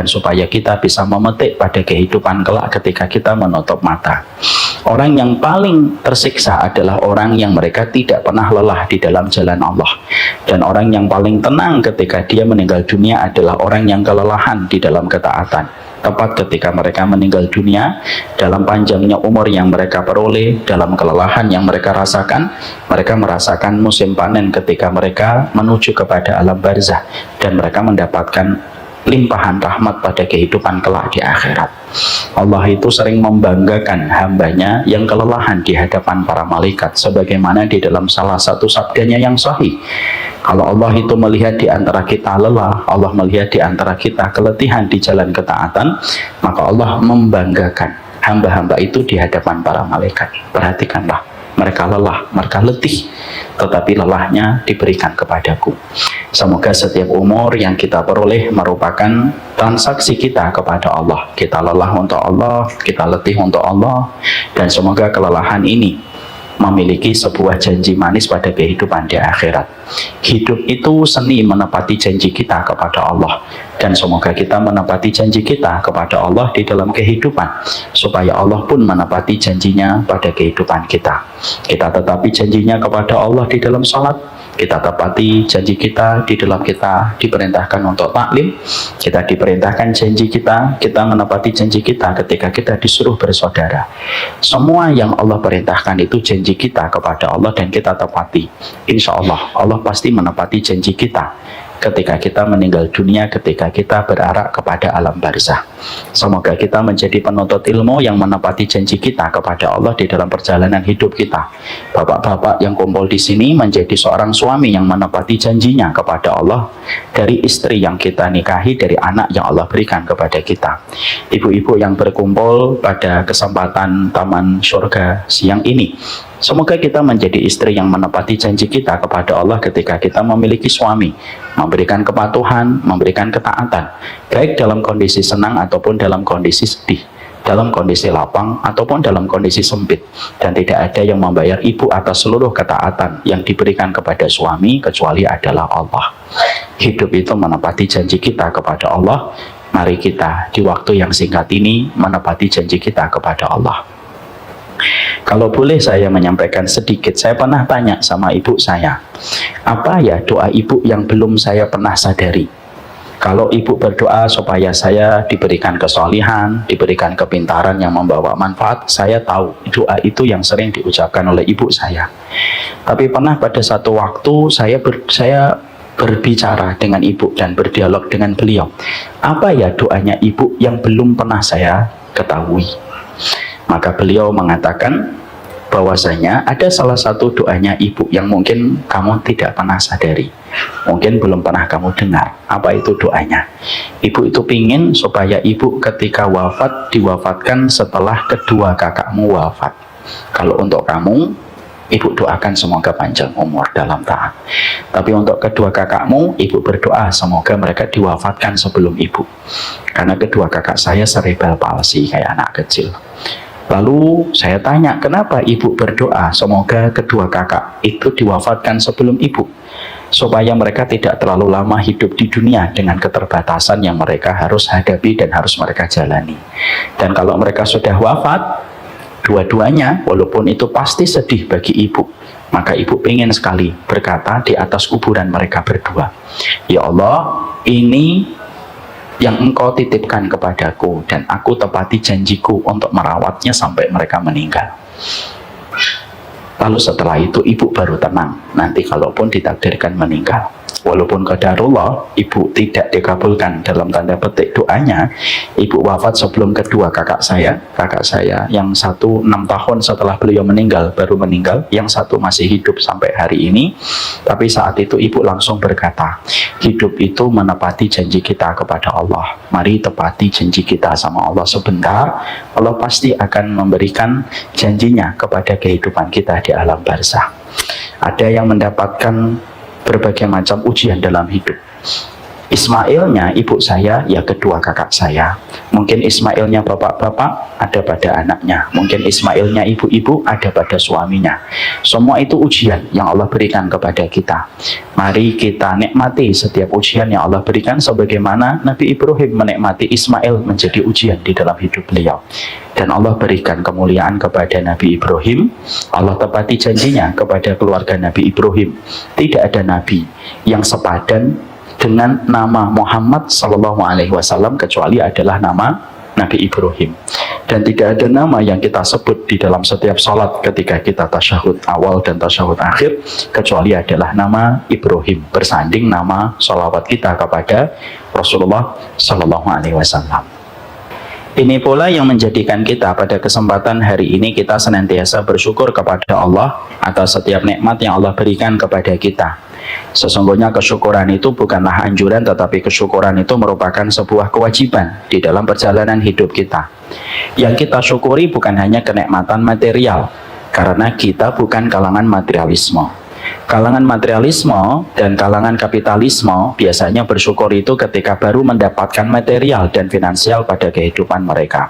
dan supaya kita bisa memetik pada kehidupan kelak ketika kita menutup mata. Orang yang paling tersiksa adalah orang yang mereka tidak pernah lelah di dalam jalan Allah. Dan orang yang paling tenang ketika dia meninggal dunia adalah orang yang kelelahan di dalam ketaatan. Tepat ketika mereka meninggal dunia, dalam panjangnya umur yang mereka peroleh, dalam kelelahan yang mereka rasakan, mereka merasakan musim panen ketika mereka menuju kepada alam barzah, dan mereka mendapatkan limpahan rahmat pada kehidupan kelak di akhirat. Allah itu sering membanggakan hambanya yang kelelahan di hadapan para malaikat, sebagaimana di dalam salah satu sabdanya yang sahih. Kalau Allah itu melihat di antara kita lelah, Allah melihat di antara kita keletihan di jalan ketaatan, maka Allah membanggakan hamba-hamba itu di hadapan para malaikat. Perhatikanlah, mereka lelah, mereka letih, tetapi lelahnya diberikan kepadaku. Semoga setiap umur yang kita peroleh merupakan transaksi kita kepada Allah. Kita lelah untuk Allah, kita letih untuk Allah, dan semoga kelelahan ini memiliki sebuah janji manis pada kehidupan di akhirat. Hidup itu seni menepati janji kita kepada Allah, dan semoga kita menepati janji kita kepada Allah di dalam kehidupan, supaya Allah pun menepati janjinya pada kehidupan kita. Kita tetapi janjinya kepada Allah di dalam salat, kita tepati janji kita di dalam kita diperintahkan untuk taklim, kita diperintahkan janji kita menepati janji kita ketika kita disuruh bersaudara. Semua yang Allah perintahkan itu janji kita kepada Allah dan kita tepati. Insya Allah, Allah pasti menepati janji kita ketika kita meninggal dunia, ketika kita berarak kepada alam barzah. Semoga kita menjadi penuntut ilmu yang menepati janji kita kepada Allah di dalam perjalanan hidup kita. Bapak-bapak yang kumpul di sini menjadi seorang suami yang menepati janjinya kepada Allah dari istri yang kita nikahi, dari anak yang Allah berikan kepada kita. Ibu-ibu yang berkumpul pada kesempatan Taman Surga siang ini, semoga kita menjadi istri yang menepati janji kita kepada Allah ketika kita memiliki suami, memberikan kepatuhan, memberikan ketaatan, baik dalam kondisi senang ataupun dalam kondisi sedih, dalam kondisi lapang ataupun dalam kondisi sempit. Dan tidak ada yang membayar ibu atas seluruh ketaatan yang diberikan kepada suami kecuali adalah Allah. Hidup itu menepati janji kita kepada Allah. Mari kita di waktu yang singkat ini menepati janji kita kepada Allah. Kalau boleh saya menyampaikan sedikit, saya pernah tanya sama ibu saya, apa ya doa ibu yang belum saya pernah sadari? Kalau ibu berdoa supaya saya diberikan kesolihan, diberikan kepintaran yang membawa manfaat, saya tahu doa itu yang sering diucapkan oleh ibu saya. Tapi pernah pada satu waktu saya berbicara dengan ibu dan berdialog dengan beliau, apa ya doanya ibu yang belum pernah saya ketahui? Maka beliau mengatakan bahwasanya ada salah satu doanya ibu yang mungkin kamu tidak pernah sadari, mungkin belum pernah kamu dengar. Apa itu doanya? Ibu itu pingin supaya ibu ketika wafat diwafatkan setelah kedua kakakmu wafat. Kalau untuk kamu, ibu doakan semoga panjang umur dalam taat. Tapi untuk kedua kakakmu, ibu berdoa semoga mereka diwafatkan sebelum ibu. Karena kedua kakak saya cerebral palsy, kayak anak kecil. Lalu saya tanya, kenapa ibu berdoa semoga kedua kakak itu diwafatkan sebelum ibu? Supaya mereka tidak terlalu lama hidup di dunia dengan keterbatasan yang mereka harus hadapi dan harus mereka jalani. Dan kalau mereka sudah wafat, dua-duanya, walaupun itu pasti sedih bagi ibu, maka ibu ingin sekali berkata di atas kuburan mereka berdua, ya Allah, ini yang engkau titipkan kepadaku, dan aku tepati janjiku untuk merawatnya sampai mereka meninggal. Lalu setelah itu ibu baru tenang, nanti kalaupun ditakdirkan meninggal. Walaupun qadarullah ibu tidak dikabulkan dalam tanda petik doanya, ibu wafat sebelum kedua kakak saya yang satu 6 tahun setelah beliau meninggal baru meninggal, yang satu masih hidup sampai hari ini. Tapi saat itu ibu langsung berkata, hidup itu menepati janji kita kepada Allah. Mari tepati janji kita sama Allah sebentar, Allah pasti akan memberikan janjinya kepada kehidupan kita di alam barzah. Ada yang mendapatkan berbagai macam ujian dalam hidup. Ismailnya ibu saya ya kedua kakak saya. Mungkin Ismailnya bapak-bapak ada pada anaknya. Mungkin Ismailnya ibu-ibu ada pada suaminya. Semua itu ujian yang Allah berikan kepada kita. Mari kita nikmati setiap ujian yang Allah berikan sebagaimana Nabi Ibrahim menikmati Ismail menjadi ujian di dalam hidup beliau. Dan Allah berikan kemuliaan kepada Nabi Ibrahim. Allah tepati janjinya kepada keluarga Nabi Ibrahim. Tidak ada nabi yang sepadan dengan nama Muhammad Sallallahu Alaihi Wasallam kecuali adalah nama Nabi Ibrahim. Dan tidak ada nama yang kita sebut di dalam setiap sholat ketika kita tasyahud awal dan tasyahud akhir kecuali adalah nama Ibrahim, bersanding nama sholawat kita kepada Rasulullah Sallallahu Alaihi Wasallam. Ini pula yang menjadikan kita pada kesempatan hari ini kita senantiasa bersyukur kepada Allah atas setiap nikmat yang Allah berikan kepada kita. Sesungguhnya kesyukuran itu bukanlah anjuran, tetapi kesyukuran itu merupakan sebuah kewajiban di dalam perjalanan hidup kita. Yang kita syukuri bukan hanya kenikmatan material, karena kita bukan kalangan materialisme. Kalangan materialisme dan kalangan kapitalisme biasanya bersyukur itu ketika baru mendapatkan material dan finansial pada kehidupan mereka.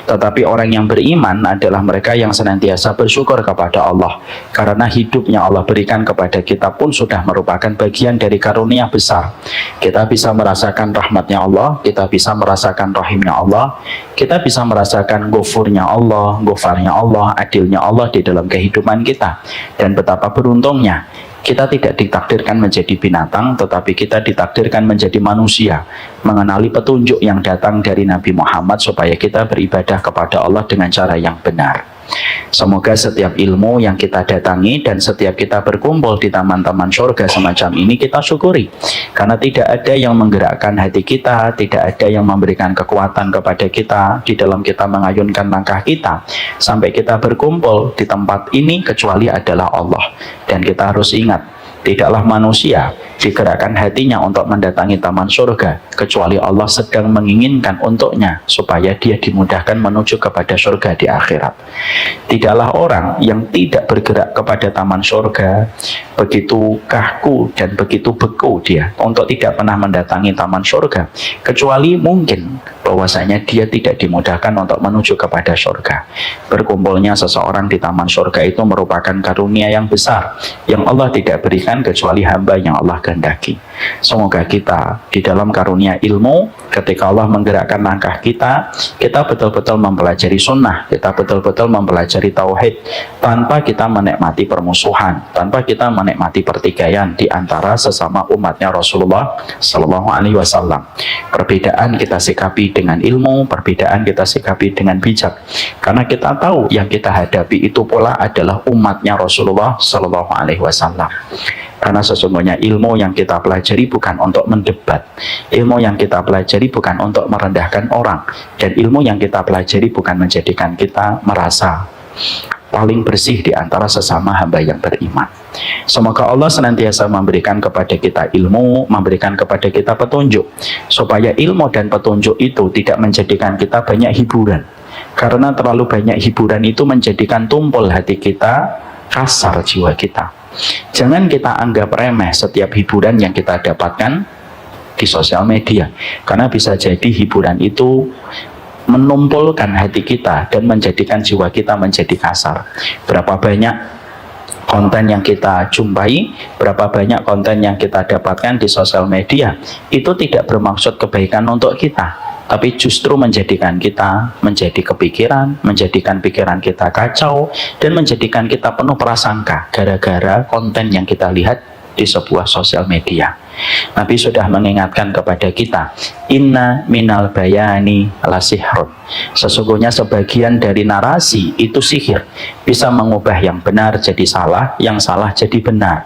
Tetapi orang yang beriman adalah mereka yang senantiasa bersyukur kepada Allah, karena hidup yang Allah berikan kepada kita pun sudah merupakan bagian dari karunia besar. Kita bisa merasakan rahmatnya Allah, kita bisa merasakan rahimnya Allah, kita bisa merasakan ghafurnya Allah, ghafarnya Allah, adilnya Allah di dalam kehidupan kita. Dan betapa beruntungnya kita tidak ditakdirkan menjadi binatang, tetapi kita ditakdirkan menjadi manusia, mengenali petunjuk yang datang dari Nabi Muhammad supaya kita beribadah kepada Allah dengan cara yang benar. Semoga setiap ilmu yang kita datangi dan setiap kita berkumpul di taman-taman surga semacam ini kita syukuri, karena tidak ada yang menggerakkan hati kita, tidak ada yang memberikan kekuatan kepada kita di dalam kita mengayunkan langkah kita sampai kita berkumpul di tempat ini kecuali adalah Allah. Dan kita harus ingat, tidaklah manusia digerakkan hatinya untuk mendatangi taman surga kecuali Allah sedang menginginkan untuknya supaya dia dimudahkan menuju kepada surga di akhirat. Tidaklah orang yang tidak bergerak kepada taman surga begitu kaku dan begitu beku dia untuk tidak pernah mendatangi taman surga, kecuali mungkin bahwasanya dia tidak dimudahkan untuk menuju kepada surga. Berkumpulnya seseorang di taman surga itu merupakan karunia yang besar yang Allah tidak berikan kecuali hamba yang Allah kehendaki. Semoga kita di dalam karunia ilmu, ketika Allah menggerakkan langkah kita, kita betul-betul mempelajari sunnah, kita betul-betul mempelajari tauhid, tanpa kita menikmati permusuhan, tanpa kita menikmati pertikaian di antara sesama umatnya Rasulullah Sallallahu Alaihi Wasallam. Perbedaan kita sikapi dengan ilmu, perbedaan kita sikapi dengan bijak, karena kita tahu yang kita hadapi itu pula adalah umatnya Rasulullah Sallallahu Alaihi Wasallam. Karena sesungguhnya ilmu yang kita pelajari bukan untuk mendebat, ilmu yang kita pelajari bukan untuk merendahkan orang, dan ilmu yang kita pelajari bukan menjadikan kita merasa paling bersih di antara sesama hamba yang beriman. Semoga Allah senantiasa memberikan kepada kita ilmu, memberikan kepada kita petunjuk, supaya ilmu dan petunjuk itu tidak menjadikan kita banyak hiburan, karena terlalu banyak hiburan itu menjadikan tumpul hati kita, kasar jiwa kita. Jangan kita anggap remeh setiap hiburan yang kita dapatkan di sosial media, karena bisa jadi hiburan itu menumpulkan hati kita dan menjadikan jiwa kita menjadi kasar. Berapa banyak konten yang kita jumpai, berapa banyak konten yang kita dapatkan di sosial media, itu tidak bermaksud kebaikan untuk kita, tapi justru menjadikan kita menjadi kepikiran, menjadikan pikiran kita kacau, dan menjadikan kita penuh prasangka gara-gara konten yang kita lihat di sebuah sosial media. Nabi sudah mengingatkan kepada kita, inna minal bayani lasihrun. Sesungguhnya sebagian dari narasi itu sihir, bisa mengubah yang benar jadi salah, yang salah jadi benar.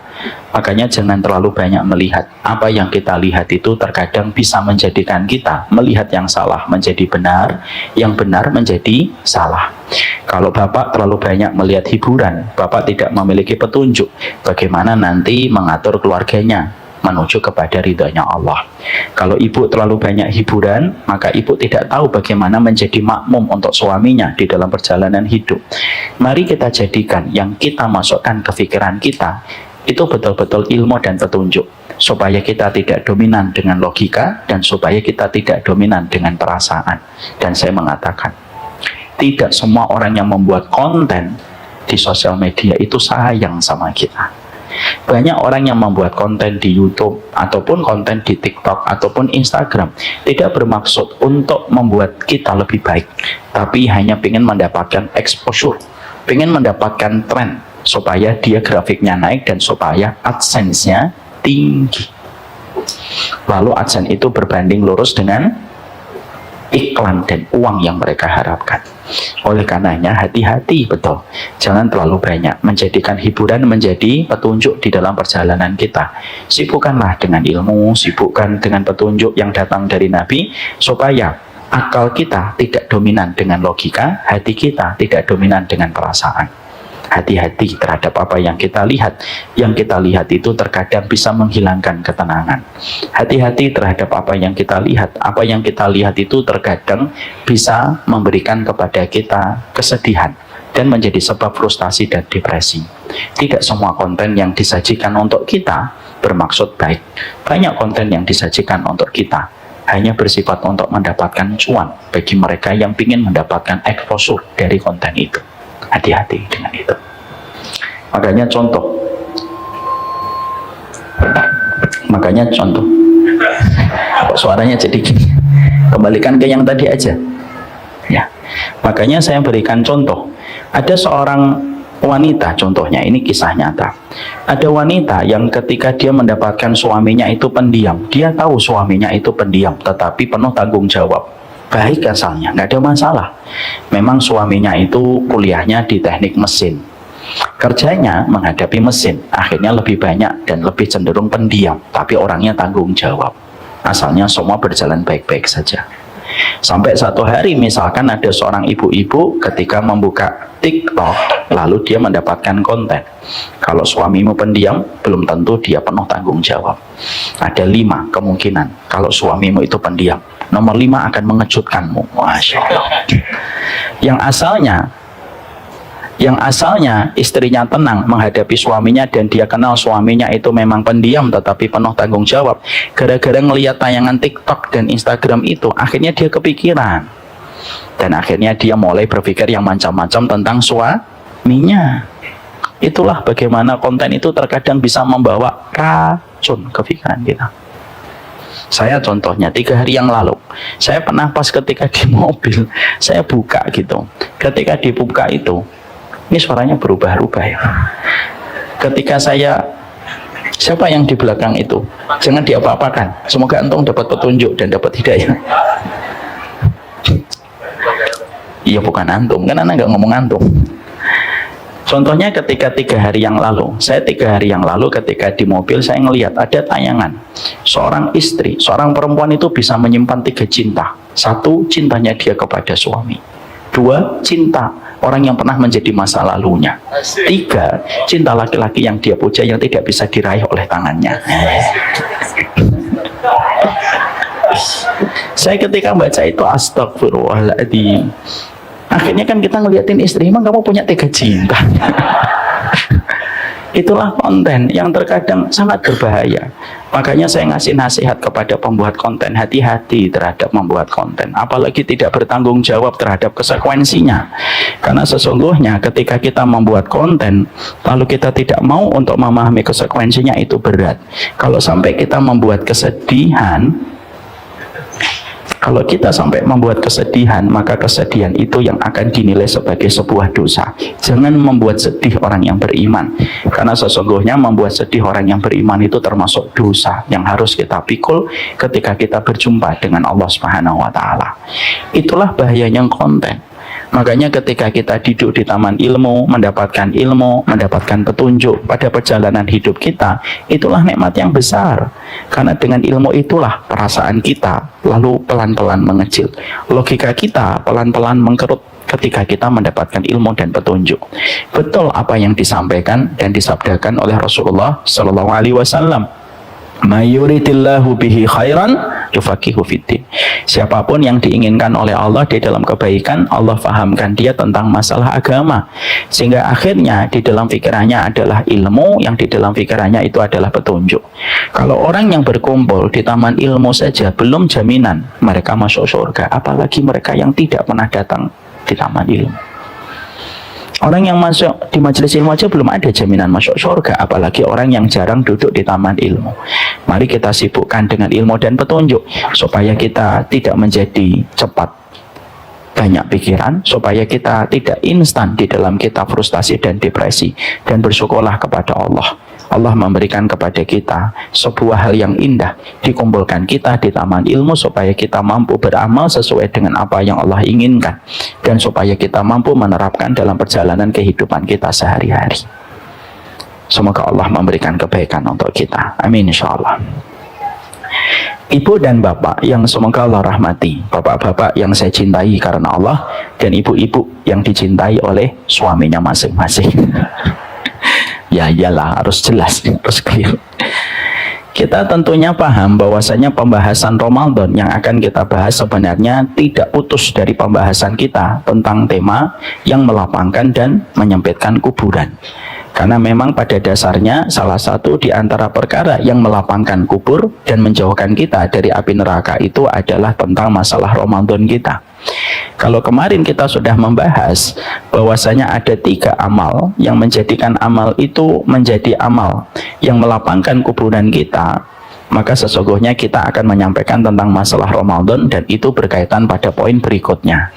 Makanya jangan terlalu banyak melihat. Apa yang kita lihat itu terkadang bisa menjadikan kita melihat yang salah menjadi benar, yang benar menjadi salah. Kalau Bapak terlalu banyak melihat hiburan, Bapak tidak memiliki petunjuk bagaimana nanti mengatur keluarganya menuju kepada ridhonya Allah. Kalau ibu terlalu banyak hiburan, maka ibu tidak tahu bagaimana menjadi makmum untuk suaminya di dalam perjalanan hidup. Mari kita jadikan yang kita masukkan ke pikiran kita itu betul-betul ilmu dan petunjuk, supaya kita tidak dominan dengan logika dan supaya kita tidak dominan dengan perasaan. Dan saya mengatakan, tidak semua orang yang membuat konten di sosial media itu sayang sama kita. Banyak orang yang membuat konten di YouTube ataupun konten di TikTok ataupun Instagram tidak bermaksud untuk membuat kita lebih baik, tapi hanya ingin mendapatkan exposure, ingin mendapatkan tren supaya dia grafiknya naik dan supaya AdSense-nya tinggi. Lalu AdSense itu berbanding lurus dengan iklan dan uang yang mereka harapkan. Oleh karenanya hati-hati betul, jangan terlalu banyak menjadikan hiburan menjadi petunjuk di dalam perjalanan kita. Sibukkanlah dengan ilmu, sibukkan dengan petunjuk yang datang dari Nabi, supaya akal kita tidak dominan dengan logika, hati kita tidak dominan dengan perasaan. Hati-hati terhadap apa yang kita lihat. Yang kita lihat itu terkadang bisa menghilangkan ketenangan. Hati-hati terhadap apa yang kita lihat. Apa yang kita lihat itu terkadang bisa memberikan kepada kita kesedihan dan menjadi sebab frustasi dan depresi. Tidak semua konten yang disajikan untuk kita bermaksud baik. Banyak konten yang disajikan untuk kita hanya bersifat untuk mendapatkan cuan bagi mereka yang ingin mendapatkan exposure dari konten itu. Hati-hati dengan itu. Makanya contoh. Kok suaranya jadi gini? Kembalikan ke yang tadi aja. Ya. Makanya saya berikan contoh. Ada seorang wanita, contohnya ini kisah nyata. Ada wanita yang ketika dia mendapatkan suaminya itu pendiam. Dia tahu suaminya itu pendiam, tetapi penuh tanggung jawab. Baik asalnya, nggak ada masalah. Memang suaminya itu kuliahnya di teknik mesin, kerjanya menghadapi mesin, akhirnya lebih banyak dan lebih cenderung pendiam, tapi orangnya tanggung jawab. Asalnya semua berjalan baik-baik saja. Sampai satu hari misalkan ada seorang ibu-ibu ketika membuka TikTok, lalu dia mendapatkan konten. Kalau suamimu pendiam, belum tentu dia penuh tanggung jawab. Ada 5 kemungkinan kalau suamimu itu pendiam. Nomor 5 akan mengejutkanmu. Masya Allah. Yang asalnya istrinya tenang menghadapi suaminya dan dia kenal suaminya itu memang pendiam tetapi penuh tanggung jawab. Gara-gara ngelihat tayangan TikTok dan Instagram itu, akhirnya dia kepikiran. Dan akhirnya dia mulai berpikir yang macam-macam tentang suaminya. Itulah bagaimana konten itu terkadang bisa membawa racun ke pikiran kita. Saya contohnya 3 hari yang lalu, saya pernah pas ketika di mobil, saya buka gitu. Ketika dibuka itu, ini suaranya berubah-ubah ya. Ketika siapa yang di belakang itu? Jangan diapa-apakan. Semoga antum dapat petunjuk dan dapat hidayah. Iya bukan antum, kan anak nggak ngomong antum. Contohnya ketika 3 hari yang lalu, saya 3 hari yang lalu ketika di mobil saya ngelihat ada tayangan seorang istri, seorang perempuan itu bisa menyimpan 3 cinta. 1, cintanya dia kepada suami. 2, cinta orang yang pernah menjadi masa lalunya. 3, cinta laki-laki yang dia puja yang tidak bisa diraih oleh tangannya. Saya ketika baca itu astagfirullahaladzim. Akhirnya kan kita ngeliatin istri, emang kamu punya 3 cinta. Itulah konten yang terkadang sangat berbahaya. Makanya saya ngasih nasihat kepada pembuat konten, hati-hati terhadap membuat konten, apalagi tidak bertanggung jawab terhadap konsekuensinya. Karena sesungguhnya ketika kita membuat konten lalu kita tidak mau untuk memahami konsekuensinya, itu berat. Kalau sampai kita membuat kesedihan, kalau kita sampai membuat kesedihan, maka kesedihan itu yang akan dinilai sebagai sebuah dosa. Jangan membuat sedih orang yang beriman, karena sesungguhnya membuat sedih orang yang beriman itu termasuk dosa yang harus kita pikul ketika kita berjumpa dengan Allah Subhanahu wa Ta'ala. Itulah bahayanya konten. Makanya ketika kita duduk di taman ilmu, mendapatkan petunjuk pada perjalanan hidup kita, itulah nikmat yang besar. Karena dengan ilmu itulah perasaan kita lalu pelan-pelan mengecil. Logika kita pelan-pelan mengkerut ketika kita mendapatkan ilmu dan petunjuk. Betul apa yang disampaikan dan disabdakan oleh Rasulullah Sallallahu Alaihi Wasallam. Mayuridillahu bihi khairan yufaqihu fiddin. Siapapun yang diinginkan oleh Allah di dalam kebaikan, Allah fahamkan dia tentang masalah agama, sehingga akhirnya di dalam pikirannya adalah ilmu, yang di dalam pikirannya itu adalah petunjuk. Kalau orang yang berkumpul di taman ilmu saja belum jaminan mereka masuk surga, apalagi mereka yang tidak pernah datang di taman ilmu. Orang yang masuk di majelis ilmu aja belum ada jaminan masuk surga, apalagi orang yang jarang duduk di taman ilmu. Mari kita sibukkan dengan ilmu dan petunjuk, supaya kita tidak menjadi cepat banyak pikiran, supaya kita tidak instan di dalam kita frustasi dan depresi. Dan bersyukurlah kepada Allah. Allah memberikan kepada kita sebuah hal yang indah, dikumpulkan kita di taman ilmu supaya kita mampu beramal sesuai dengan apa yang Allah inginkan, dan supaya kita mampu menerapkan dalam perjalanan kehidupan kita sehari-hari. Semoga Allah memberikan kebaikan untuk kita. Amin insyaallah. Ibu dan bapak yang semoga Allah rahmati, bapak-bapak yang saya cintai karena Allah, dan ibu-ibu yang dicintai oleh suaminya masing-masing. Ya iyalah, harus jelas, harus clear. Kita tentunya paham bahwasanya pembahasan Ramadan yang akan kita bahas sebenarnya tidak putus dari pembahasan kita tentang tema yang melapangkan dan menyempitkan kuburan. Karena memang pada dasarnya salah satu di antara perkara yang melapangkan kubur dan menjauhkan kita dari api neraka itu adalah tentang masalah Ramadan kita. Kalau kemarin kita sudah membahas bahwasanya ada 3 amal yang menjadikan amal itu menjadi amal yang melapangkan kuburan kita, maka sesungguhnya kita akan menyampaikan tentang masalah Ramadan, dan itu berkaitan pada poin berikutnya.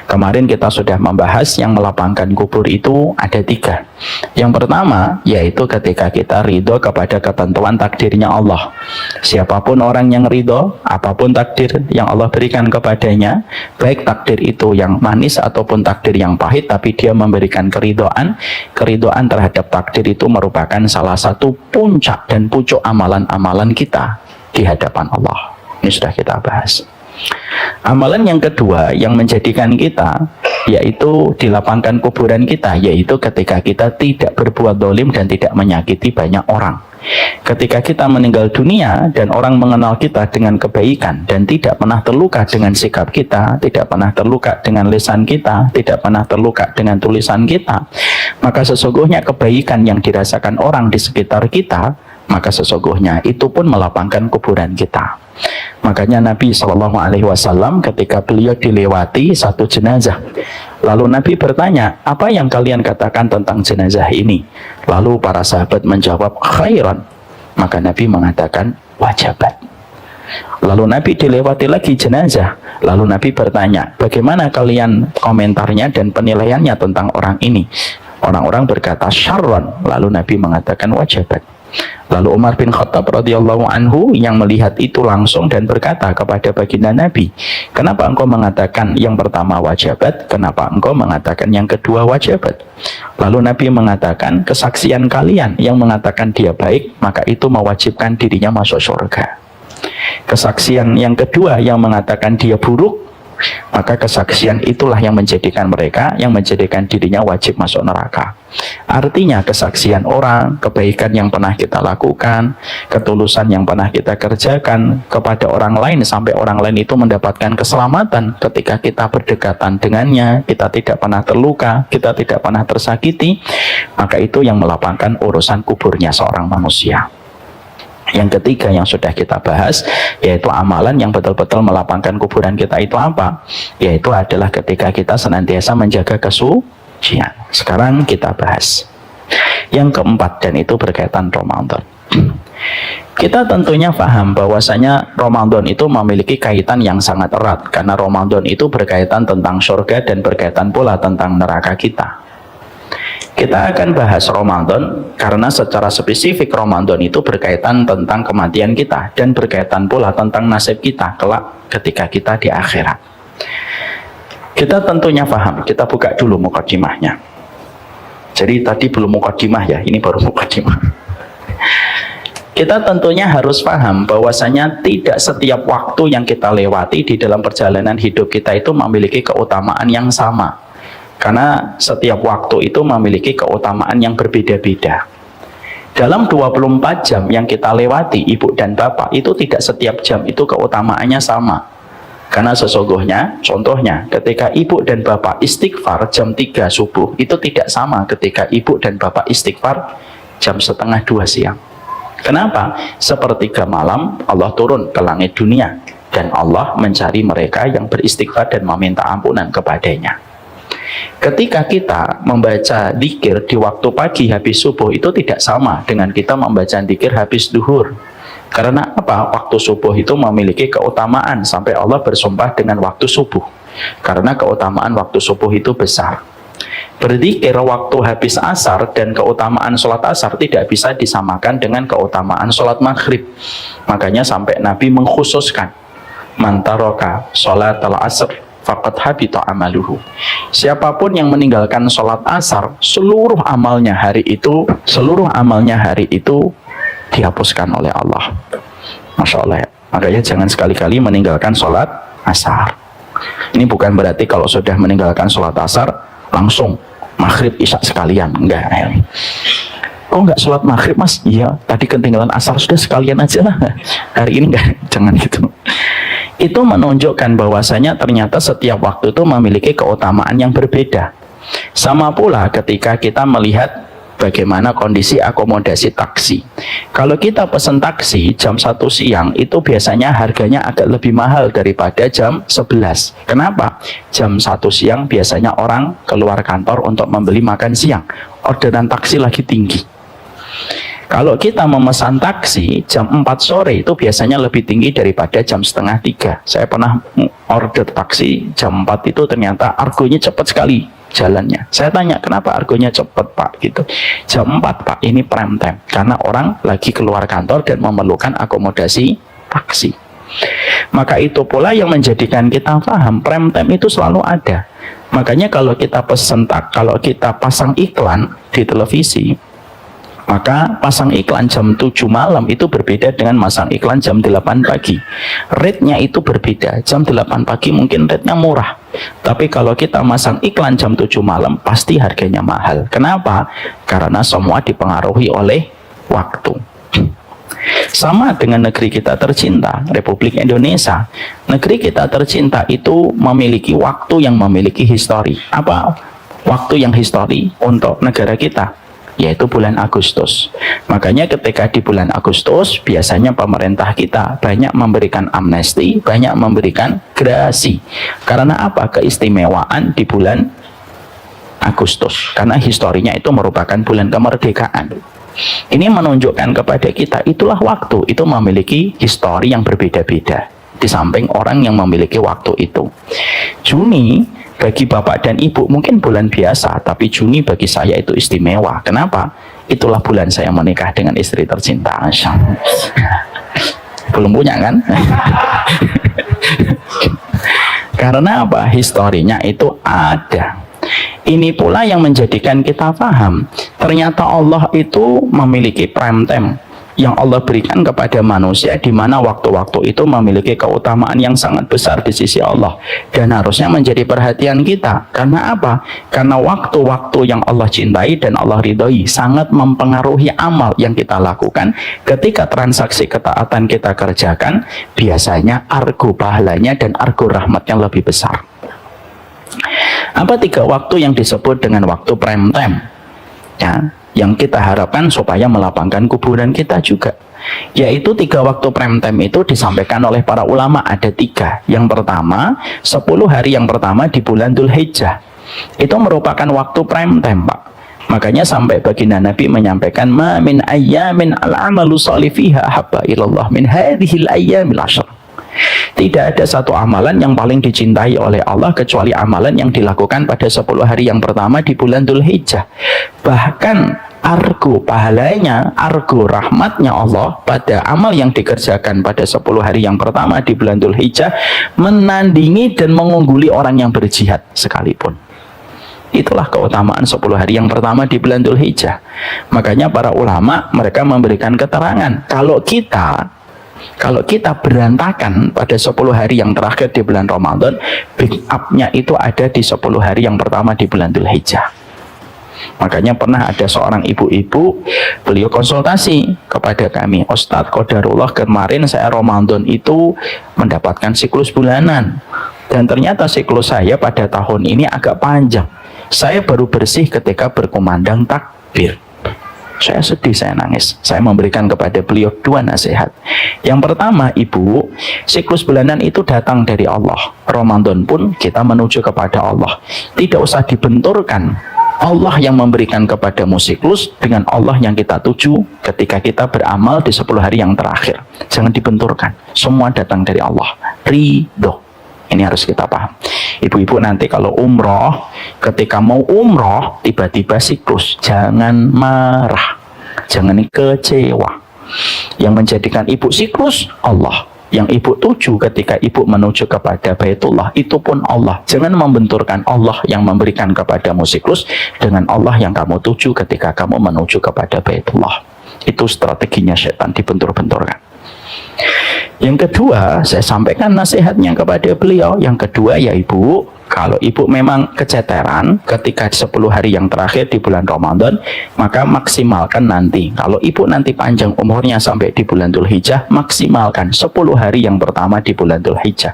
Kemarin kita sudah membahas yang melapangkan kubur itu ada 3. Yang pertama yaitu ketika kita ridho kepada ketentuan takdirnya Allah. Siapapun orang yang ridho apapun takdir yang Allah berikan kepadanya, baik takdir itu yang manis ataupun takdir yang pahit, tapi dia memberikan keridhaan terhadap takdir itu merupakan salah satu puncak dan pucuk amalan-amalan kita di hadapan Allah. Ini sudah kita bahas. Amalan yang kedua yang menjadikan kita yaitu dilapangkan kuburan kita, yaitu ketika kita tidak berbuat zalim dan tidak menyakiti banyak orang. Ketika kita meninggal dunia dan orang mengenal kita dengan kebaikan dan tidak pernah terluka dengan sikap kita, tidak pernah terluka dengan lisan kita, tidak pernah terluka dengan tulisan kita, maka sesungguhnya kebaikan yang dirasakan orang di sekitar kita, maka sesungguhnya itu pun melapangkan kuburan kita. Makanya Nabi SAW ketika beliau dilewati satu jenazah, lalu Nabi bertanya, apa yang kalian katakan tentang jenazah ini? Lalu para sahabat menjawab, khairan. Maka Nabi mengatakan, wajabat. Lalu Nabi dilewati lagi jenazah, lalu Nabi bertanya, bagaimana kalian komentarnya dan penilaiannya tentang orang ini? Orang-orang berkata syarran. Lalu Nabi mengatakan wajabat. Lalu Umar bin Khattab radhiyallahu anhu yang melihat itu langsung dan berkata kepada baginda Nabi, kenapa engkau mengatakan yang pertama wajabat, kenapa engkau mengatakan yang kedua wajabat? Lalu Nabi mengatakan, kesaksian kalian yang mengatakan dia baik, maka itu mewajibkan dirinya masuk surga. Kesaksian yang kedua yang mengatakan dia buruk, maka kesaksian itulah yang menjadikan dirinya wajib masuk neraka. Artinya kesaksian orang, kebaikan yang pernah kita lakukan, ketulusan yang pernah kita kerjakan kepada orang lain sampai orang lain itu mendapatkan keselamatan ketika kita berdekatan dengannya, kita tidak pernah terluka, kita tidak pernah tersakiti, maka itu yang melapangkan urusan kuburnya seorang manusia. Yang ketiga yang sudah kita bahas yaitu amalan yang betul-betul melapangkan kuburan kita itu apa? Yaitu adalah ketika kita senantiasa menjaga kesucian. Sekarang kita bahas yang keempat, dan itu berkaitan Ramadan. Kita tentunya paham bahwasanya Ramadan itu memiliki kaitan yang sangat erat, karena Ramadan itu berkaitan tentang surga dan berkaitan pula tentang neraka kita. Kita akan bahas Ramadan karena secara spesifik Ramadan itu berkaitan tentang kematian kita dan berkaitan pula tentang nasib kita kelak ketika kita di akhirat. Kita tentunya paham, kita buka dulu mukadimahnya. Jadi tadi belum mukadimah ya, ini baru mukadimah. Kita tentunya harus paham bahwasanya tidak setiap waktu yang kita lewati di dalam perjalanan hidup kita itu memiliki keutamaan yang sama. Karena setiap waktu itu memiliki keutamaan yang berbeda-beda. Dalam 24 jam yang kita lewati, ibu dan bapak, itu tidak setiap jam itu keutamaannya sama. Karena sesungguhnya, contohnya, ketika ibu dan bapak istighfar jam 3 subuh, itu tidak sama ketika ibu dan bapak istighfar jam setengah 2 siang. Kenapa? Sepertiga malam Allah turun ke langit dunia, dan Allah mencari mereka yang beristighfar dan meminta ampunan kepadanya. Ketika kita membaca dzikir di waktu pagi habis subuh, itu tidak sama dengan kita membaca dzikir habis duhur. Karena apa? Waktu subuh itu memiliki keutamaan sampai Allah bersumpah dengan waktu subuh. Karena keutamaan waktu subuh itu besar. Berzikir waktu habis asar dan keutamaan sholat asar tidak bisa disamakan dengan keutamaan sholat maghrib. Makanya sampai Nabi mengkhususkan, man taraka sholat al-asr faqad habita amaluhu. Siapapun yang meninggalkan sholat asar, seluruh amalnya hari itu dihapuskan oleh Allah. Masya Allah ya. Makanya jangan sekali-kali meninggalkan sholat asar. Ini bukan berarti kalau sudah meninggalkan sholat asar langsung maghrib isya sekalian, enggak. Oh enggak sholat maghrib mas? Iya, tadi ketinggalan asar, sudah sekalian aja lah. Hari ini enggak, jangan gitu. Itu menunjukkan bahwasanya ternyata setiap waktu itu memiliki keutamaan yang berbeda. Sama pula ketika kita melihat bagaimana kondisi akomodasi taksi. Kalau kita pesan taksi jam 1 siang, itu biasanya harganya agak lebih mahal daripada jam 11. Kenapa? Jam 1 siang biasanya orang keluar kantor untuk membeli makan siang. Orderan taksi lagi tinggi. Kalau kita memesan taksi jam 4 sore itu biasanya lebih tinggi daripada jam setengah 3. Saya pernah order taksi jam 4 itu ternyata argonya cepat sekali jalannya. Saya tanya, kenapa argonya cepat pak? Gitu. Jam 4 pak, ini prime time. Karena orang lagi keluar kantor dan memerlukan akomodasi taksi. Maka itu pula yang menjadikan kita paham prime time itu selalu ada. Makanya kalau kita kalau kita pasang iklan di televisi, maka pasang iklan jam 7 malam itu berbeda dengan masang iklan jam 8 pagi. Rate-nya itu berbeda. Jam 8 pagi mungkin rate-nya murah. Tapi kalau kita masang iklan jam 7 malam, pasti harganya mahal. Kenapa? Karena semua dipengaruhi oleh waktu. Sama dengan negeri kita tercinta, Republik Indonesia. Negeri kita tercinta itu memiliki waktu yang memiliki histori. Apa waktu yang histori untuk negara kita? Yaitu bulan Agustus. Makanya ketika di bulan Agustus biasanya pemerintah kita banyak memberikan amnesti, banyak memberikan gerasi. Karena apa? Keistimewaan di bulan Agustus. Karena historinya itu merupakan bulan kemerdekaan. Ini menunjukkan kepada kita itulah waktu itu memiliki histori yang berbeda-beda. Di samping orang yang memiliki waktu itu. Juni bagi bapak dan ibu mungkin bulan biasa, tapi Juni bagi saya itu istimewa. Kenapa? Itulah bulan saya menikah dengan istri tercinta. Belum punya kan? Karena apa? Historinya itu ada. Ini pula yang menjadikan kita paham, ternyata Allah itu memiliki prime time yang Allah berikan kepada manusia, di mana waktu-waktu itu memiliki keutamaan yang sangat besar di sisi Allah dan harusnya menjadi perhatian kita. Karena apa? Karena waktu-waktu yang Allah cintai dan Allah ridhoi sangat mempengaruhi amal yang kita lakukan. Ketika transaksi ketaatan kita kerjakan, biasanya argo pahalanya dan argo rahmatnya lebih besar. Apa 3 waktu yang disebut dengan waktu prime time? Ya, yang kita harapkan supaya melapangkan kuburan kita juga, yaitu 3 waktu prime time itu disampaikan oleh para ulama ada 3. Yang pertama, 10 hari yang pertama di bulan Dzulhijjah itu merupakan waktu prime time pak. Makanya sampai baginda Nabi menyampaikan, ma min ayyamin al-amalu shalih fiha habba ilallah min hadhil ayyamil ashr. Tidak ada satu amalan yang paling dicintai oleh Allah kecuali amalan yang dilakukan pada 10 hari yang pertama di bulan Dzulhijjah. Bahkan argo pahalanya, argo rahmatnya Allah pada amal yang dikerjakan pada 10 hari yang pertama di bulan Dzulhijjah menandingi dan mengungguli orang yang berjihad sekalipun. Itulah keutamaan 10 hari yang pertama di bulan Dzulhijjah. Makanya para ulama mereka memberikan keterangan, kalau kita berantakan pada 10 hari yang terakhir di bulan Ramadan, pick up-nya itu ada di 10 hari yang pertama di bulan Dzulhijjah. Makanya pernah ada seorang ibu-ibu, beliau konsultasi kepada kami, Ustadz, qadarullah kemarin saya Ramadan itu mendapatkan siklus bulanan, dan ternyata siklus saya pada tahun ini agak panjang. Saya baru bersih ketika berkumandang takbir. Saya sedih, saya nangis. Saya memberikan kepada beliau 2 nasihat. Yang pertama, ibu, siklus bulanan itu datang dari Allah. Ramadan pun kita menuju kepada Allah. Tidak usah dibenturkan Allah yang memberikan kepadamu siklus dengan Allah yang kita tuju ketika kita beramal di 10 hari yang terakhir. Jangan dibenturkan. Semua datang dari Allah. Ridho. Ini harus kita paham. Ibu-ibu nanti kalau umroh, ketika mau umroh tiba-tiba siklus, jangan marah, jangan kecewa. Yang menjadikan ibu siklus Allah, yang ibu tuju ketika ibu menuju kepada Baitullah itu pun Allah. Jangan membenturkan Allah yang memberikan kepadamu siklus dengan Allah yang kamu tuju ketika kamu menuju kepada Baitullah. Itu strateginya setan, dibentur-benturkan. Yang kedua, saya sampaikan nasihatnya kepada beliau. Yang kedua ya ibu, kalau ibu memang keceteran ketika 10 hari yang terakhir di bulan Ramadan, maka maksimalkan nanti. Kalau ibu nanti panjang umurnya sampai di bulan Dzulhijjah, maksimalkan 10 hari yang pertama di bulan Dzulhijjah.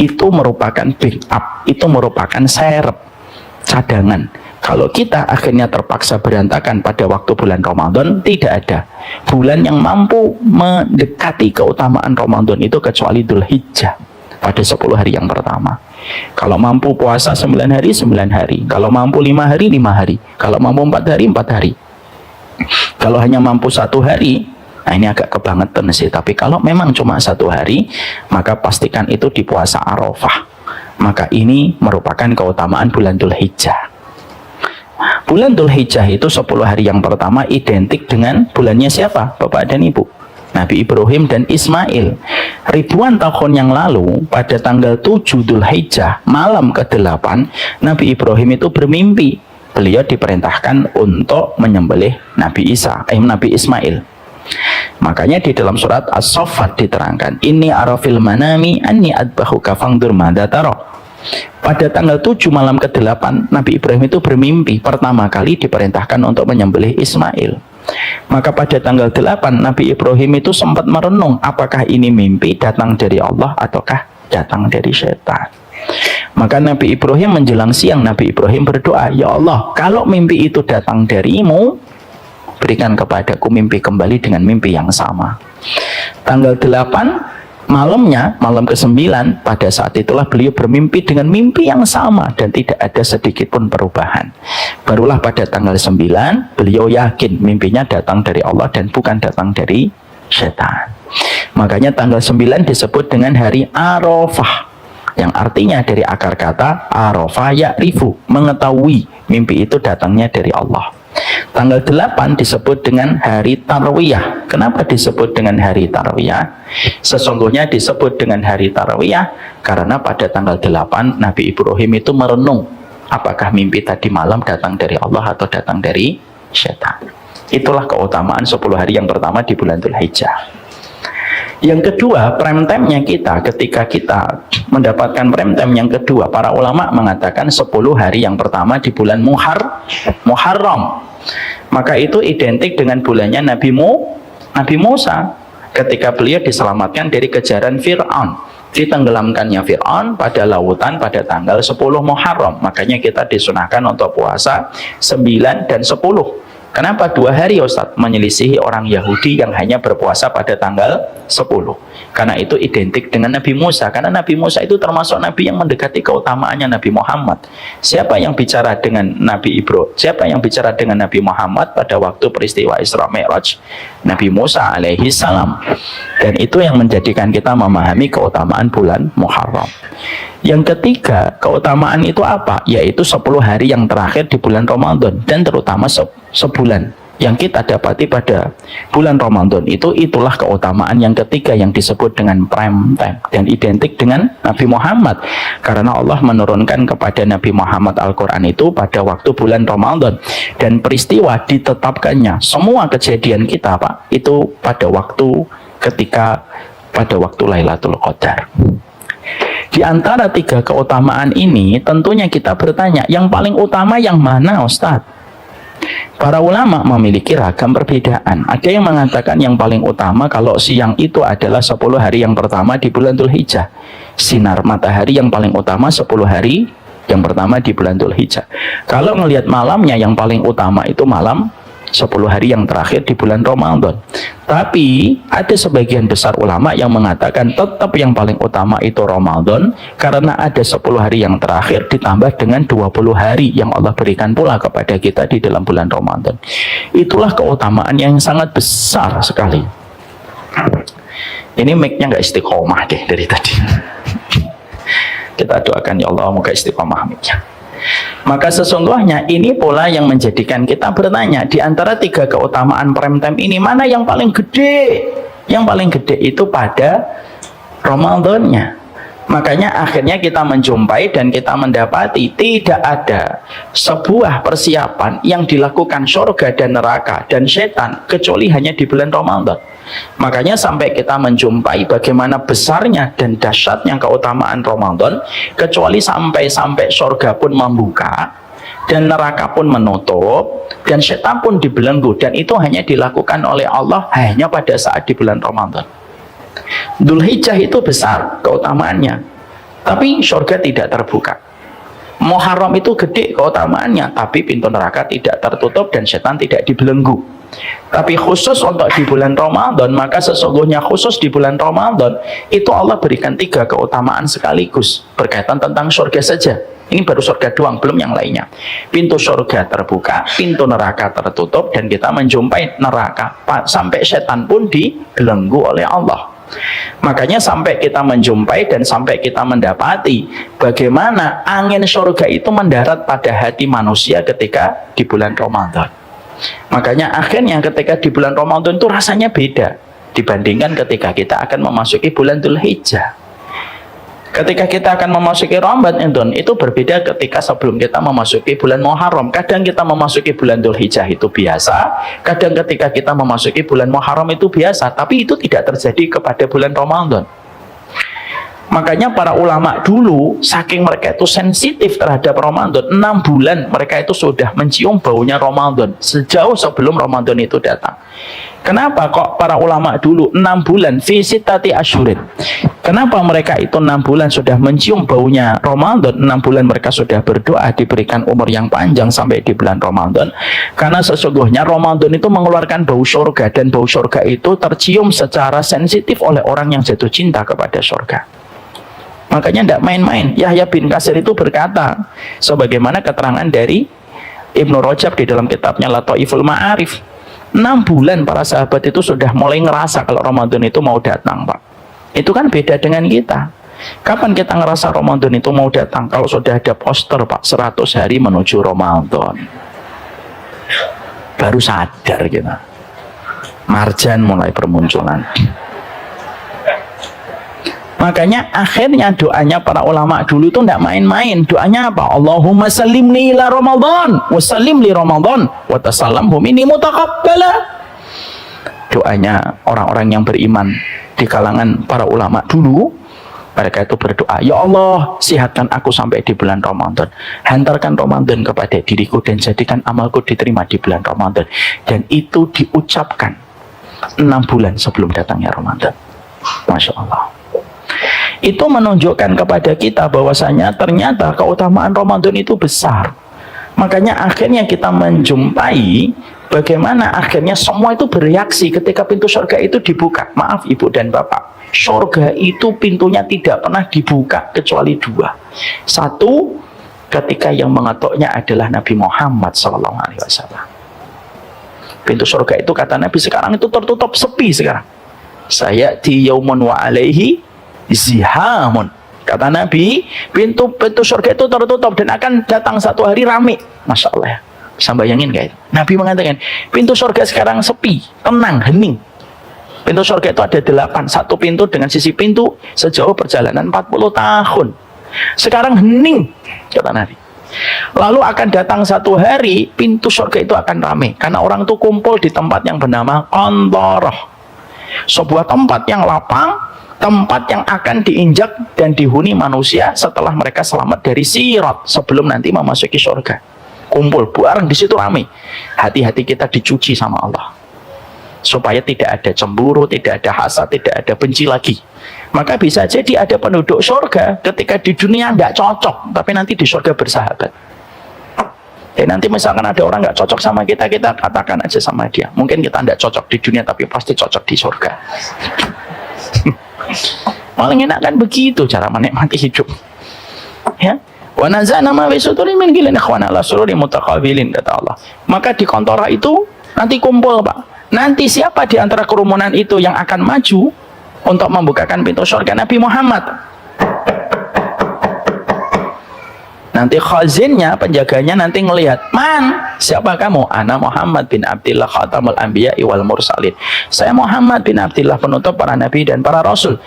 Itu merupakan backup, itu merupakan serep, cadangan. Kalau kita akhirnya terpaksa berantakan pada waktu bulan Ramadan, tidak ada bulan yang mampu mendekati keutamaan Ramadan itu kecuali Dzulhijjah pada 10 hari yang pertama. Kalau mampu puasa 9 hari, 9 hari. Kalau mampu 5 hari, 5 hari. Kalau mampu 4 hari, 4 hari. Kalau hanya mampu 1 hari, nah ini agak kebangetan sih. Tapi kalau memang cuma 1 hari, maka pastikan itu di puasa Arafah. Maka ini merupakan keutamaan bulan Dzulhijjah. Bulan Dzulhijjah itu 10 hari yang pertama identik dengan bulannya siapa? Bapak dan Ibu, Nabi Ibrahim dan Ismail. Ribuan tahun yang lalu pada tanggal 7 Dzulhijjah malam ke-8, Nabi Ibrahim itu bermimpi. Beliau diperintahkan untuk menyembelih Nabi Ismail. Makanya di dalam surat As-Saffat diterangkan, Inni arafil manami anni adbahuka fangdur madza tara. Pada tanggal 7 malam ke-8, Nabi Ibrahim itu bermimpi pertama kali diperintahkan untuk menyembelih Ismail. Maka pada tanggal 8, Nabi Ibrahim itu sempat merenung apakah ini mimpi datang dari Allah ataukah datang dari setan. Maka Nabi Ibrahim menjelang siang, Nabi Ibrahim berdoa, Ya Allah, kalau mimpi itu datang darimu, berikan kepadaku mimpi kembali dengan mimpi yang sama. Tanggal 8 malamnya, malam ke-9, pada saat itulah beliau bermimpi dengan mimpi yang sama dan tidak ada sedikit pun perubahan. Barulah pada tanggal 9 beliau yakin mimpinya datang dari Allah dan bukan datang dari setan. Makanya tanggal 9 disebut dengan hari Arafah, yang artinya dari akar kata Arafah ya'rifu, mengetahui mimpi itu datangnya dari Allah. Tanggal 8 disebut dengan hari Tarwiyah. Kenapa disebut dengan hari Tarwiyah? Sesungguhnya disebut dengan hari Tarwiyah karena pada tanggal 8 Nabi Ibrahim itu merenung apakah mimpi tadi malam datang dari Allah atau datang dari setan. Itulah keutamaan 10 hari yang pertama di bulan Dzulhijjah. Yang kedua, prime time-nya kita, ketika kita mendapatkan prime time yang kedua, para ulama mengatakan 10 hari yang pertama di bulan Muharram. Maka itu identik dengan bulannya Nabi Musa ketika beliau diselamatkan dari kejaran Fir'aun. Ditenggelamkannya Fir'aun pada lautan pada tanggal 10 Muharram. Makanya kita disunahkan untuk puasa 9 dan 10. Kenapa 2 hari Ustaz? Menyelisihi orang Yahudi yang hanya berpuasa pada tanggal 10. Karena itu identik dengan Nabi Musa. Karena Nabi Musa itu termasuk Nabi yang mendekati keutamaannya Nabi Muhammad. Siapa yang bicara dengan Nabi Ibrahim? Siapa yang bicara dengan Nabi Muhammad pada waktu peristiwa Isra Mi'raj? Nabi Musa alaihi salam. Dan itu yang menjadikan kita memahami keutamaan bulan Muharram. Yang ketiga, keutamaan itu apa? Yaitu 10 hari yang terakhir di bulan Ramadan, dan terutama sebulan yang kita dapati pada bulan Ramadan itulah keutamaan yang ketiga yang disebut dengan prime time dan identik dengan Nabi Muhammad, karena Allah menurunkan kepada Nabi Muhammad Al-Quran itu pada waktu bulan Ramadan, dan peristiwa ditetapkannya semua kejadian kita Pak itu pada waktu Lailatul Qadar. Di antara 3 keutamaan ini tentunya kita bertanya, yang paling utama yang mana Ustadz? Para ulama memiliki ragam perbedaan. Ada yang mengatakan yang paling utama kalau siang itu adalah 10 hari yang pertama di bulan Dzulhijjah. Sinar matahari yang paling utama 10 hari yang pertama di bulan Dzulhijjah. Kalau melihat malamnya yang paling utama itu malam 10 hari yang terakhir di bulan Ramadan. Tapi ada sebagian besar ulama yang mengatakan tetap yang paling utama itu Ramadan, karena ada 10 hari yang terakhir ditambah dengan 20 hari yang Allah berikan pula kepada kita di dalam bulan Ramadan. Itulah keutamaan yang sangat besar sekali. Ini mic-nya nggak istiqomah deh dari tadi. Kita doakan ya Allah moga istiqomah mic-nya. Maka sesungguhnya ini pula yang menjadikan kita bertanya, di antara 3 keutamaan prime time ini mana yang paling gede? Yang paling gede itu pada Ramadannya. Makanya akhirnya kita menjumpai dan kita mendapati tidak ada sebuah persiapan yang dilakukan surga dan neraka dan setan kecuali hanya di bulan Ramadan. Makanya sampai kita menjumpai bagaimana besarnya dan dahsyatnya keutamaan Ramadan, kecuali sampai surga pun membuka dan neraka pun menutup dan setan pun dibelenggu, dan itu hanya dilakukan oleh Allah hanya pada saat di bulan Ramadan. Dzulhijjah itu besar keutamaannya, tapi surga tidak terbuka. Muharram itu gede keutamaannya, tapi pintu neraka tidak tertutup dan setan tidak dibelenggu. Tapi khusus untuk di bulan Ramadan, maka sesungguhnya khusus di bulan Ramadan itu Allah berikan 3 keutamaan sekaligus berkaitan tentang surga saja. Ini baru surga doang, belum yang lainnya. Pintu surga terbuka, pintu neraka tertutup, dan kita menjumpai neraka sampai setan pun dibelenggu oleh Allah. Makanya sampai kita menjumpai dan sampai kita mendapati bagaimana angin surga itu mendarat pada hati manusia ketika di bulan Ramadan. Makanya akhirnya ketika di bulan Ramadan itu rasanya beda dibandingkan ketika kita akan memasuki bulan Dzulhijjah. Ketika kita akan memasuki Ramadan itu berbeda ketika sebelum kita memasuki bulan Muharram. Kadang kita memasuki bulan Dzulhijjah itu biasa, kadang ketika kita memasuki bulan Muharram itu biasa, tapi itu tidak terjadi kepada bulan Ramadan. Makanya para ulama dulu saking mereka itu sensitif terhadap Ramadan, 6 bulan mereka itu sudah mencium baunya Ramadan sejauh sebelum Ramadan itu datang. Kenapa kok para ulama dulu 6 bulan fi sittati asyhurin? Kenapa mereka itu 6 bulan sudah mencium baunya Ramadan? 6 bulan mereka sudah berdoa diberikan umur yang panjang sampai di bulan Ramadan. Karena sesungguhnya Ramadan itu mengeluarkan bau surga, dan bau surga itu tercium secara sensitif oleh orang yang jatuh cinta kepada surga. Makanya tidak main-main. Yahya bin Katsir itu berkata, sebagaimana keterangan dari Ibnu Rajab di dalam kitabnya Lataiful Ma'arif, 6 bulan para sahabat itu sudah mulai ngerasa kalau Ramadan itu mau datang, Pak. Itu kan beda dengan kita. Kapan kita ngerasa Ramadan itu mau datang? Kalau sudah ada poster, Pak, 100 hari menuju Ramadan. Baru sadar kita. Marjan mulai bermunculan. Makanya akhirnya doanya para ulama dulu itu tidak main-main. Doanya apa? Allahumma sallimni ila Ramadan wa sallim li Ramadan wa tasallamhum ini mutaqabbala. Doanya orang-orang yang beriman di kalangan para ulama dulu, mereka itu berdoa, ya Allah, sihatkan aku sampai di bulan Ramadan, hantarkan Ramadan kepada diriku dan jadikan amalku diterima di bulan Ramadan. Dan itu diucapkan 6 bulan sebelum datangnya Ramadan. Masya Allah. Itu menunjukkan kepada kita bahwasanya ternyata keutamaan Ramadan itu besar. Makanya akhirnya kita menjumpai bagaimana akhirnya semua itu bereaksi ketika pintu surga itu dibuka. Maaf ibu dan bapak, surga itu pintunya tidak pernah dibuka kecuali 2. Satu, ketika yang mengetoknya adalah Nabi Muhammad SAW. Pintu surga itu kata Nabi sekarang itu tertutup, sepi sekarang. Saya di yaumun wa alaihi zihamun, kata Nabi, pintu surga itu tertutup dan akan datang satu hari rame. Masya Allah ya, bisa bayangin gak itu? Nabi mengatakan pintu surga sekarang sepi, tenang, hening. Pintu surga itu ada 8, satu pintu dengan sisi pintu sejauh perjalanan 40 tahun. Sekarang hening, kata Nabi. Lalu akan datang satu hari pintu surga itu akan rame karena orang itu kumpul di tempat yang bernama Qantarah, sebuah tempat yang lapang, tempat yang akan diinjak dan dihuni manusia setelah mereka selamat dari sirat sebelum nanti memasuki surga. kumpul bareng di situ rame. Hati-hati kita dicuci sama Allah. Supaya tidak ada cemburu, tidak ada hasad, tidak ada benci lagi. Maka bisa jadi ada penduduk surga ketika di dunia nggak cocok, tapi nanti di surga bersahabat. Nanti misalkan ada orang nggak cocok sama kita, kita katakan aja sama dia. Mungkin kita nggak cocok di dunia, tapi pasti cocok di surga. Paling enak kan begitu cara menikmati hidup. Ya. Wa nazana ma fi sudurim min ghillin ikhwana ala sururi mutaqabilin, kata Allah. Maka di kontora itu nanti kumpul, Pak. Nanti siapa di antara kerumunan itu yang akan maju untuk membukakan pintu surga? Nabi Muhammad. Nanti khazinnya, penjaganya nanti ngelihat, "Man, siapa kamu?" "Ana Muhammad bin Abdillah khatamul anbiya'i wal mursalin." "Saya Muhammad bin Abdillah, penutup para nabi dan para rasul."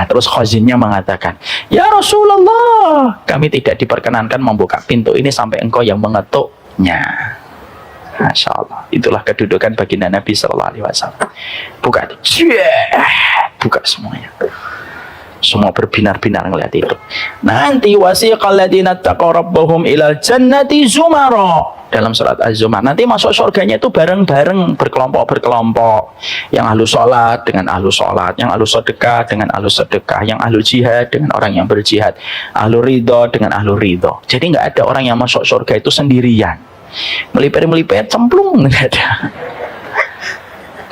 Terus khazinnya mengatakan, "Ya Rasulullah, kami tidak diperkenankan membuka pintu ini sampai engkau yang mengetuknya." Masya Allah, itulah kedudukan baginda Nabi Sallallahu Alaihi Wasallam. Buka, buka semuanya. Semua berbinar-binar ngeliat itu. Nanti wasiqal ladzina taqaw rabbahum ilal jannati zumara. Dalam surat Az-Zumar, nanti masuk surganya itu bareng-bareng, berkelompok-berkelompok. Yang ahlu sholat dengan ahlu sholat, yang ahlu sedekah dengan ahlu sedekah, yang ahlu jihad dengan orang yang berjihad, ahlu ridho dengan ahlu ridho. Jadi nggak ada orang yang masuk surga itu sendirian. Melipir-melipir cemplung, nggak ada.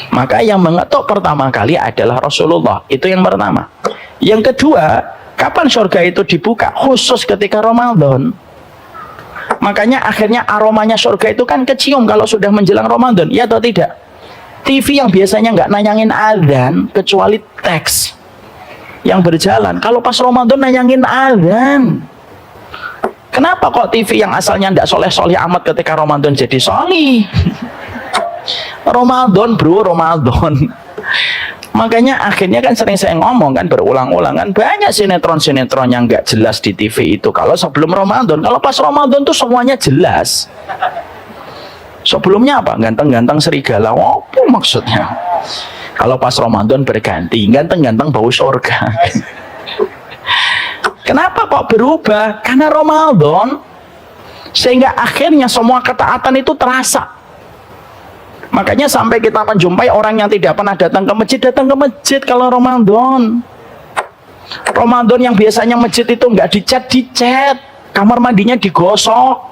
Maka yang mengetuk pertama kali adalah Rasulullah. Itu yang pertama. Yang kedua, kapan surga itu dibuka? Khusus ketika Ramadan. Makanya akhirnya aromanya surga itu kan kecium kalau sudah menjelang Ramadan, ya atau tidak? TV yang biasanya nggak nayangin adzan kecuali teks yang berjalan. Kalau pas Ramadan nayangin adzan. Kenapa kok TV yang asalnya nggak soleh-soleh amat ketika Ramadan jadi solih? Ramadan bro, Ramadan. Makanya akhirnya kan sering saya ngomong kan, berulang-ulang kan, banyak sinetron-sinetron yang nggak jelas di TV itu kalau sebelum Ramadan. Kalau pas Ramadan tuh semuanya jelas. Sebelumnya apa? Ganteng-ganteng serigala. Apa maksudnya? Kalau pas Ramadan berganti, ganteng-ganteng bau surga. Kenapa kok berubah? Karena Ramadan. Sehingga akhirnya semua ketaatan itu terasa. Makanya sampai kita menjumpai orang yang tidak pernah datang ke masjid kalau Ramadan. Ramadan yang biasanya masjid itu nggak dicat, kamar mandinya digosok.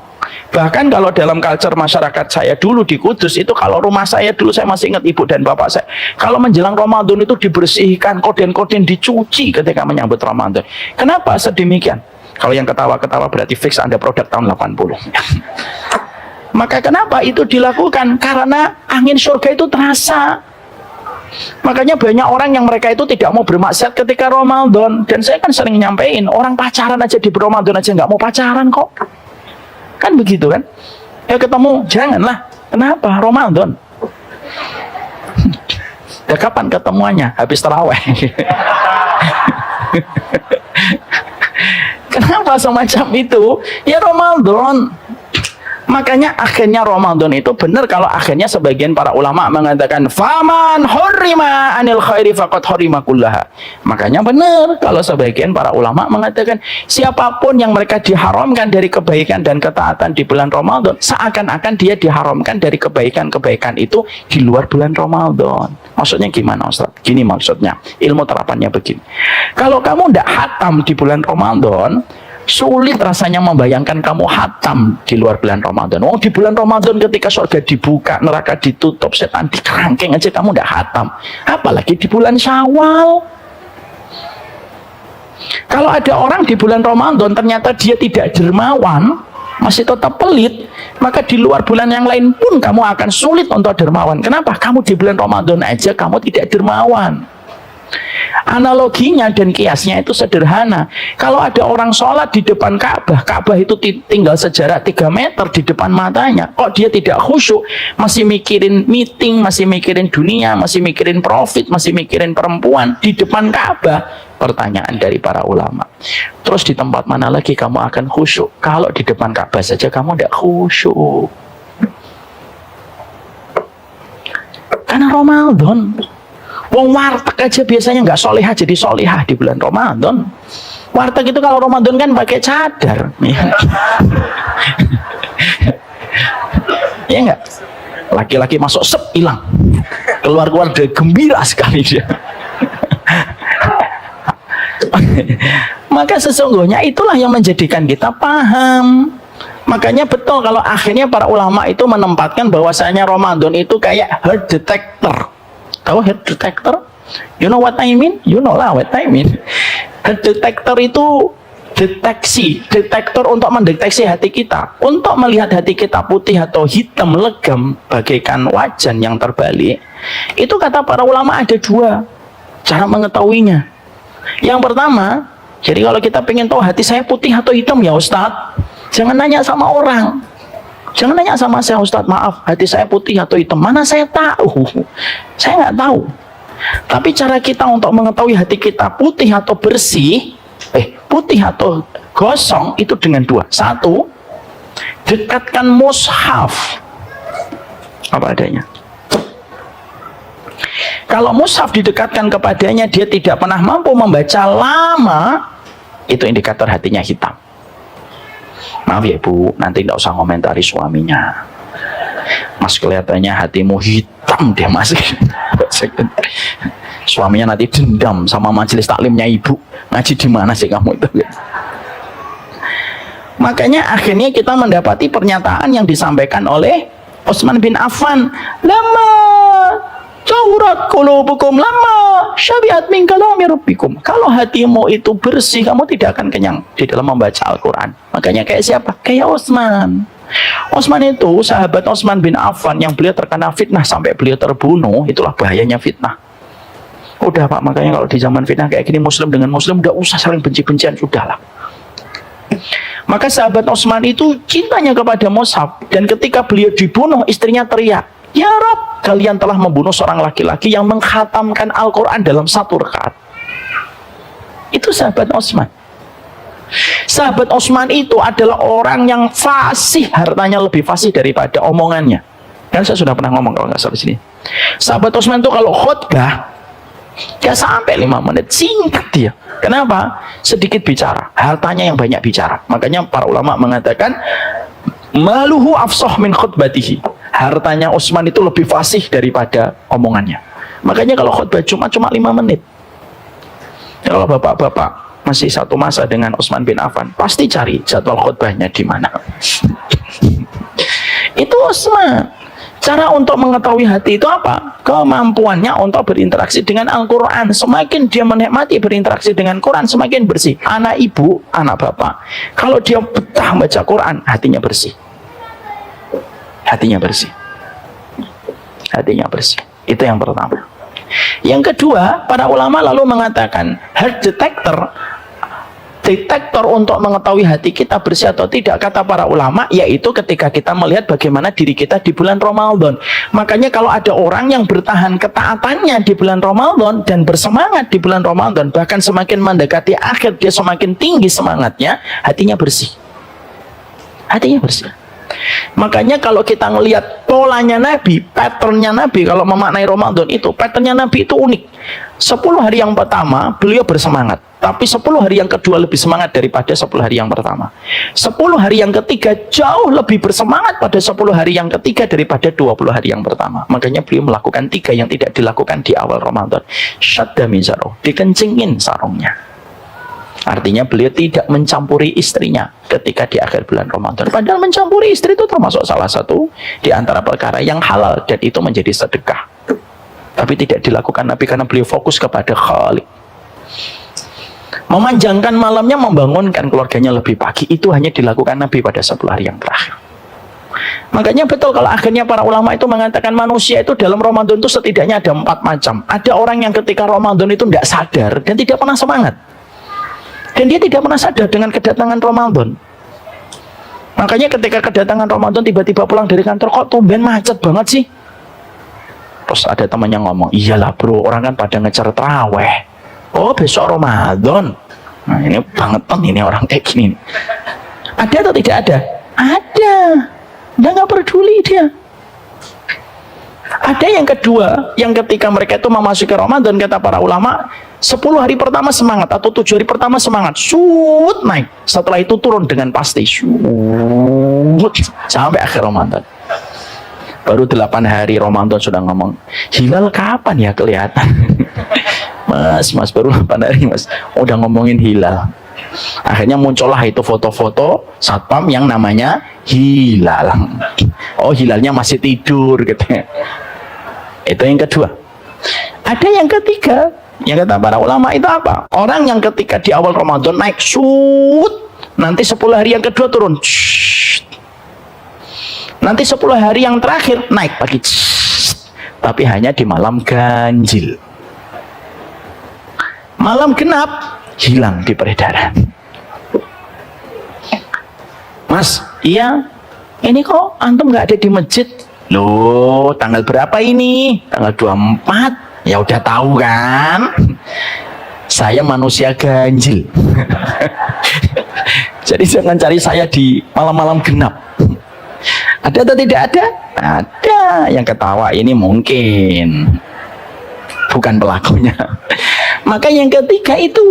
Bahkan kalau dalam culture masyarakat saya dulu di Kudus itu, kalau rumah saya dulu, saya masih ingat ibu dan bapak saya, kalau menjelang Ramadan itu dibersihkan, korden-korden dicuci ketika menyambut Ramadan. Kenapa sedemikian? Kalau yang ketawa-ketawa berarti fix Anda produk tahun 80. Maka kenapa itu dilakukan? Karena angin surga itu terasa. Makanya banyak orang yang mereka itu tidak mau bermaksiat ketika Ramadan. Dan saya kan sering nyampein, orang pacaran aja di Ramadan aja nggak mau pacaran kok. Kan begitu kan? Ya ketemu, janganlah. Kenapa? Ramadan. Ya kapan ketemuannya? Habis taraweh. Kenapa semacam itu? Ya Ramadan. Makanya akhirnya Ramadan itu benar kalau akhirnya sebagian para ulama mengatakan faman hurrima anil khairi faqad hurrima kullaha. Makanya benar kalau sebagian para ulama mengatakan siapapun yang mereka diharamkan dari kebaikan dan ketaatan di bulan Ramadan, seakan-akan dia diharamkan dari kebaikan-kebaikan itu di luar bulan Ramadan. Maksudnya gimana Ustaz? Gini maksudnya, ilmu terapannya begini. Kalau kamu tidak hatam di bulan Ramadan, sulit rasanya membayangkan kamu hatam di luar bulan Ramadan. Oh, di bulan Ramadan ketika surga dibuka, neraka ditutup, setan dikerangkeng aja kamu udah hatam. Apalagi di bulan Syawal. Kalau ada orang di bulan Ramadan ternyata dia tidak dermawan, masih tetap pelit, maka di luar bulan yang lain pun kamu akan sulit untuk dermawan. Kenapa? Kamu di bulan Ramadan aja kamu tidak dermawan. Analoginya dan kiasnya itu sederhana. Kalau ada orang sholat di depan Ka'bah, Ka'bah itu tinggal sejarak 3 meter di depan matanya, kok dia tidak khusyuk, masih mikirin meeting, masih mikirin dunia, masih mikirin profit, masih mikirin perempuan di depan Ka'bah? Pertanyaan dari para ulama, terus di tempat mana lagi kamu akan khusyuk? Kalau di depan Ka'bah saja kamu tidak khusyuk. Karena Ramadan. Wong warteg aja biasanya nggak solehah jadi solehah di bulan Ramadan. Warteg itu kalau Ramadan kan pakai cadar. Ya enggak? Laki-laki masuk sep hilang, keluar dari gembira sekali dia. Maka sesungguhnya itulah yang menjadikan kita paham. Makanya betul kalau akhirnya para ulama itu menempatkan bahwasanya Ramadan itu kayak heart detector. Tahu heart detector? You know what I mean? You know lah what I mean. Heart detector itu detektor untuk mendeteksi hati kita, untuk melihat hati kita putih atau hitam legam bagaikan wajan yang terbalik. Itu kata para ulama ada dua cara mengetahuinya. Yang pertama, jadi kalau kita pengen tahu hati saya putih atau hitam ya Ustadz, jangan nanya sama orang, jangan nanya sama saya, Ustadz maaf hati saya putih atau hitam, mana saya tahu, saya nggak tahu. Tapi cara kita untuk mengetahui hati kita putih atau bersih, putih atau gosong itu dengan dua. Satu, dekatkan mushaf apa adanya. Kalau mushaf didekatkan kepadanya, dia tidak pernah mampu membaca lama, itu indikator hatinya hitam. Maaf ya Bu, nanti tidak usah komentari suaminya. Mas kelihatannya hatimu hitam deh Mas. Suaminya nanti dendam sama majelis taklimnya ibu. Ngaji di mana sih kamu itu? Makanya akhirnya kita mendapati pernyataan yang disampaikan oleh Utsman bin Affan, lama Taurat qulubukum lama syabihat min kalami rabbikum. Kalau hatimu itu bersih, kamu tidak akan kenyang di dalam membaca Al-Quran. Makanya kayak siapa? Kayak Utsman. Utsman itu sahabat Utsman bin Affan yang beliau terkena fitnah sampai beliau terbunuh. Itulah bahayanya fitnah. Udah Pak, makanya kalau di zaman fitnah kayak gini, muslim dengan muslim udah usah saling benci-bencian, sudahlah. Maka sahabat Utsman itu cintanya kepada mushaf, dan ketika beliau dibunuh, istrinya teriak, ya Rob, kalian telah membunuh seorang laki-laki yang mengkhatamkan Al-Quran dalam satu rakaat. Itu sahabat Utsman. Sahabat Utsman itu adalah orang yang fasih, hartanya lebih fasih daripada omongannya. Kan saya sudah pernah ngomong kalau nggak salah di sini. Sahabat Utsman itu kalau khutbah gak sampai 5 menit, singkat dia. Kenapa? Sedikit bicara, hartanya yang banyak bicara. Makanya para ulama mengatakan maluhu afsah min khutbatihi. Hartanya Utsman itu lebih fasih daripada omongannya. Makanya kalau khutbah cuma 5 menit. Ya, kalau bapak-bapak masih satu masa dengan Utsman bin Affan, pasti cari jadwal khutbahnya di mana. Itu Utsman. Cara untuk mengetahui hati itu apa? Kemampuannya untuk berinteraksi dengan Al-Quran. Semakin dia menikmati berinteraksi dengan Quran, semakin bersih. Anak ibu, anak bapak, kalau dia betah baca Quran, hatinya bersih. Hatinya bersih. Hatinya bersih. Itu yang pertama. Yang kedua, para ulama lalu mengatakan heart detector, detektor untuk mengetahui hati kita bersih atau tidak, kata para ulama, yaitu ketika kita melihat bagaimana diri kita di bulan Ramadan. Makanya kalau ada orang yang bertahan ketaatannya di bulan Ramadan dan bersemangat di bulan Ramadan, bahkan semakin mendekati akhir dia semakin tinggi semangatnya, hatinya bersih. Hatinya bersih. Makanya kalau kita ngelihat polanya Nabi, patternnya Nabi kalau memaknai Ramadan itu, patternnya Nabi itu unik. 10 hari yang pertama beliau bersemangat, tapi 10 hari yang kedua lebih semangat daripada 10 hari yang pertama. 10 hari yang ketiga jauh lebih bersemangat pada 10 hari yang ketiga daripada 20 hari yang pertama. Makanya beliau melakukan 3 yang tidak dilakukan di awal Ramadan. Syadda mizaro, dikencingin sarungnya. Artinya beliau tidak mencampuri istrinya ketika di akhir bulan Ramadan. Padahal mencampuri istri itu termasuk salah satu di antara perkara yang halal, dan itu menjadi sedekah. Tapi tidak dilakukan Nabi karena beliau fokus kepada Khalik. Memanjangkan malamnya, membangunkan keluarganya lebih pagi, itu hanya dilakukan Nabi pada 10 hari yang terakhir. Makanya betul kalau akhirnya para ulama itu mengatakan manusia itu dalam Ramadan itu setidaknya ada 4 macam. Ada orang yang ketika Ramadan itu tidak sadar dan tidak pernah semangat. Dan dia tidak pernah sadar dengan kedatangan Ramadan. Makanya ketika kedatangan Ramadan tiba-tiba pulang dari kantor, kok tumben macet banget sih? Terus ada temannya ngomong, iyalah bro, orang kan pada ngecer terawih. Oh besok Ramadan. Nah ini bangetan ini orang kayak gini. Ada atau tidak ada? Ada. Dia nggak peduli dia. Ada yang kedua, yang ketika mereka itu memasuki Ramadan, kata para ulama, 10 hari pertama semangat atau 7 hari pertama semangat, shoot naik. Setelah itu turun dengan pasti, shoot sampai akhir Ramadan. Baru 8 hari Ramadan sudah ngomong, hilal kapan ya kelihatan? Mas baru 8 hari mas, udah ngomongin hilal. Akhirnya muncullah itu foto-foto satpam yang namanya hilal. Oh hilalnya masih tidur katanya. Itu yang kedua. Ada yang ketiga, yang kata para ulama itu apa? Orang yang ketika di awal Ramadan naik nanti 10 hari yang kedua turun. Nanti 10 hari yang terakhir naik pagi, tapi hanya di malam ganjil. Malam genap hilang di peredaran. Mas, iya, ini kok antum nggak ada di masjid? Loh, tanggal berapa ini? Tanggal 24. Ya udah tahu kan? Saya manusia ganjil. Jadi jangan cari saya di malam-malam genap. Ada atau tidak ada? Ada. Yang ketawa ini mungkin bukan pelakunya. Maka yang ketiga itu.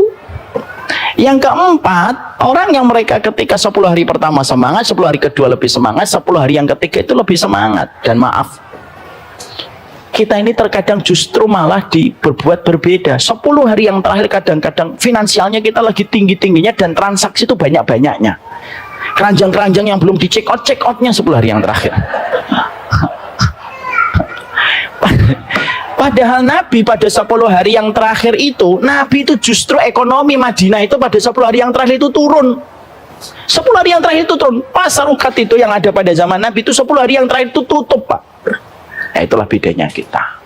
Yang keempat, orang yang mereka ketika 10 hari pertama semangat, 10 hari kedua lebih semangat, 10 hari yang ketiga itu lebih semangat. Dan maaf, kita ini terkadang justru malah berbuat berbeda. 10 hari yang terakhir kadang-kadang finansialnya kita lagi tinggi-tingginya dan transaksi itu banyak-banyaknya. Keranjang-keranjang yang belum di check outnya 10 hari yang terakhir. Padahal Nabi pada 10 hari yang terakhir itu, Nabi itu justru ekonomi Madinah itu pada 10 hari yang terakhir itu turun. 10 hari yang terakhir itu turun. Pasar Uqad itu yang ada pada zaman Nabi itu 10 hari yang terakhir itu tutup, Pak. Nah, itulah bedanya kita.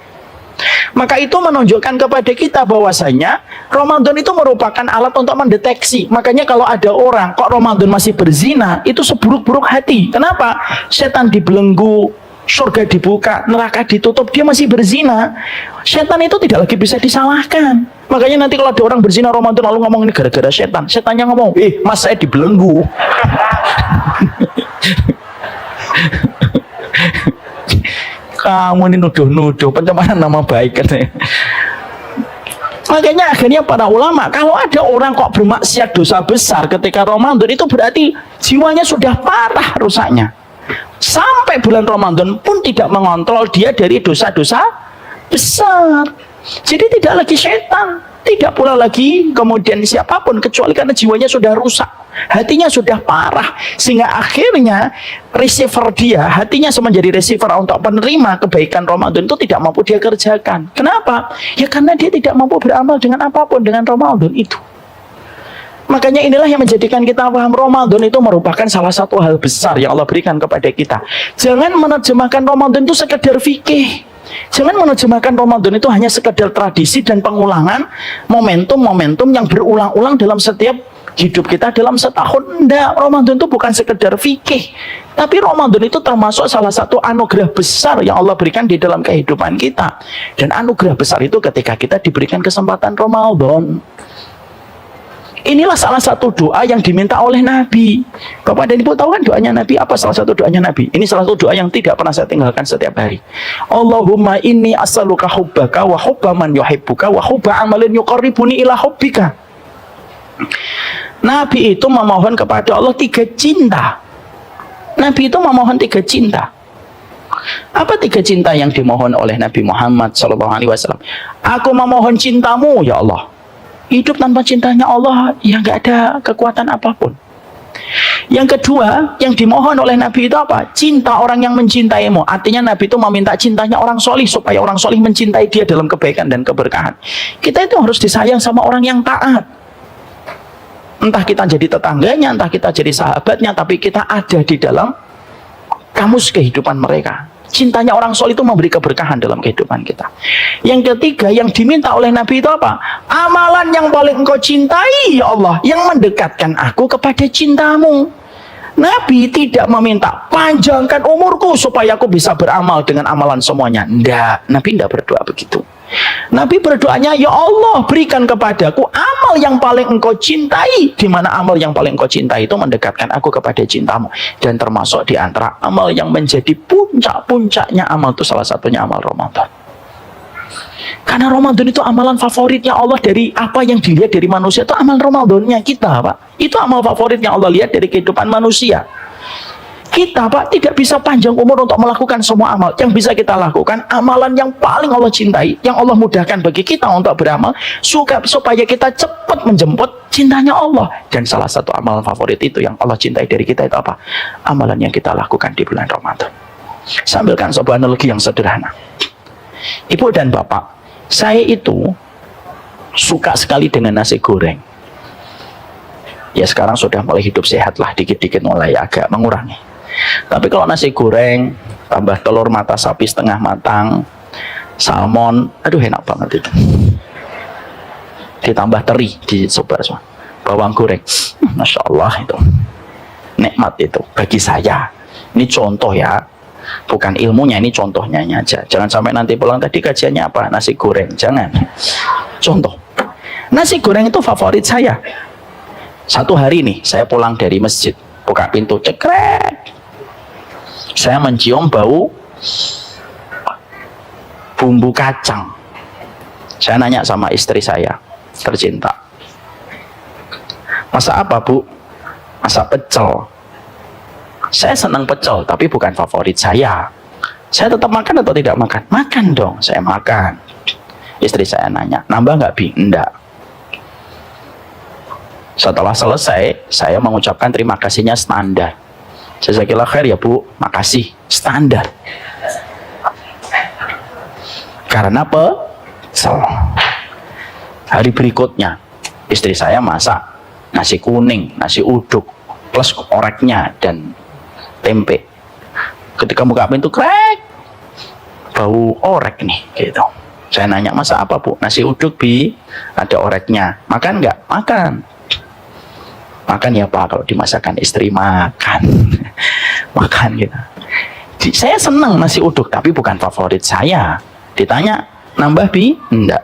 Maka itu menunjukkan kepada kita bahwasanya Ramadan itu merupakan alat untuk mendeteksi. Makanya kalau ada orang kok Ramadan masih berzina, itu seburuk-buruk hati. Kenapa? Setan dibelenggu, surga dibuka, neraka ditutup, dia masih berzina. Setan itu tidak lagi bisa disalahkan. Makanya nanti kalau ada orang berzina Ramadan lalu ngomong ini gara-gara setan, setannya ngomong, mas saya dibelenggu. Kamu ini nuduh-nuduh pencemaran nama baik katanya. Makanya akhirnya para ulama, kalau ada orang kok bermaksiat dosa besar ketika Ramadan, itu berarti jiwanya sudah parah rusaknya. Sampai bulan Ramadan pun tidak mengontrol dia dari dosa-dosa besar. Jadi tidak lagi setan, tidak pula lagi kemudian siapapun, kecuali karena jiwanya sudah rusak, hatinya sudah parah, sehingga akhirnya receiver dia, hatinya menjadi receiver untuk penerima kebaikan Ramadan itu tidak mampu dia kerjakan. Kenapa? Ya karena dia tidak mampu beramal dengan apapun dengan Ramadan itu. Makanya inilah yang menjadikan kita paham Ramadan itu merupakan salah satu hal besar yang Allah berikan kepada kita. Jangan menerjemahkan Ramadan itu sekedar fikih. Jangan menerjemahkan Ramadan itu hanya sekedar tradisi dan pengulangan momentum-momentum yang berulang-ulang dalam setiap hidup kita dalam setahun. Enggak, Ramadan itu bukan sekedar fikih, tapi Ramadan itu termasuk salah satu anugerah besar yang Allah berikan di dalam kehidupan kita. Dan anugerah besar itu ketika kita diberikan kesempatan Ramadan. Inilah salah satu doa yang diminta oleh Nabi. Bapak dan Ibu tahu kan doanya Nabi apa? Salah satu doanya Nabi. Ini salah satu doa yang tidak pernah saya tinggalkan setiap hari. Allahumma inni as'aluka hubbaka wa hubba man yuhibbuka wa hubba amalin yuqarribuni ila hubbika. Nabi itu memohon kepada Allah 3 cinta. Nabi itu memohon 3 cinta. Apa 3 cinta yang dimohon oleh Nabi Muhammad SAW? Aku memohon cintamu ya Allah. Hidup tanpa cintanya Allah ya nggak ada kekuatan apapun. Yang kedua yang dimohon oleh Nabi itu apa? Cinta orang yang mencintaimu. Artinya Nabi itu meminta cintanya orang solih supaya orang solih mencintai dia dalam kebaikan dan keberkahan. Kita itu harus disayang sama orang yang taat. Entah kita jadi tetangganya, entah kita jadi sahabatnya, tapi kita ada di dalam kamus kehidupan mereka. Cintanya orang soleh itu memberi keberkahan dalam kehidupan kita. Yang ketiga yang diminta oleh Nabi itu apa? Amalan yang paling engkau cintai ya Allah, yang mendekatkan aku kepada cintamu. Nabi tidak meminta panjangkan umurku supaya aku bisa beramal dengan amalan semuanya. Enggak, Nabi tidak berdoa begitu. Nabi berdoanya, ya Allah berikan kepadaku amal yang paling engkau cintai. Di mana amal yang paling engkau cintai itu mendekatkan aku kepada cintamu. Dan termasuk di antara amal yang menjadi puncak-puncaknya amal itu salah satunya amal Ramadan. Karena Ramadan itu amalan favoritnya Allah. Dari apa yang dilihat dari manusia itu amal Ramadannya kita, Pak. Itu amal favorit yang Allah lihat dari kehidupan manusia. Kita Pak tidak bisa panjang umur untuk melakukan semua amal. Yang bisa kita lakukan amalan yang paling Allah cintai, yang Allah mudahkan bagi kita untuk beramal, supaya kita cepat menjemput cintanya Allah. Dan salah satu amalan favorit itu yang Allah cintai dari kita itu apa? Amalan yang kita lakukan di bulan Ramadan. Sambilkan sebuah analogi yang sederhana. Ibu dan Bapak, saya itu suka sekali dengan nasi goreng. Ya sekarang sudah mulai hidup sehat lah, dikit-dikit mulai agak mengurangi. Tapi kalau nasi goreng tambah telur mata sapi setengah matang, salmon, aduh enak banget itu. Ditambah teri di sobar semua, bawang goreng, masya Allah itu nikmat itu bagi saya. Ini contoh ya, bukan ilmunya, ini contohnya aja. Jangan sampai nanti pulang tadi kajiannya apa, nasi goreng, jangan. Contoh, nasi goreng itu favorit saya. Satu hari nih saya pulang dari masjid, buka pintu cekrek, saya mencium bau bumbu kacang. Saya nanya sama istri saya tercinta, masak apa Bu? Masak pecel. Saya senang pecel tapi bukan favorit saya. Saya tetap makan atau tidak makan? Makan dong, saya makan. Istri saya nanya, nambah nggak Bi? Enggak. Setelah selesai, saya mengucapkan terima kasihnya standar. Jazakillah khair ya Bu, makasih, standar. Karena pecel. Hari berikutnya, istri saya masak nasi kuning, nasi uduk, plus oreknya dan tempe. Ketika buka pintu, krek, bau orek nih, gitu. Saya nanya, masak apa Bu? Nasi uduk Bi, ada oreknya. Makan nggak? Makan. Makan ya Pak, kalau dimasakan istri makan. Makan gitu. Saya senang nasi uduk, tapi bukan favorit saya. Ditanya, nambah Bi? Enggak.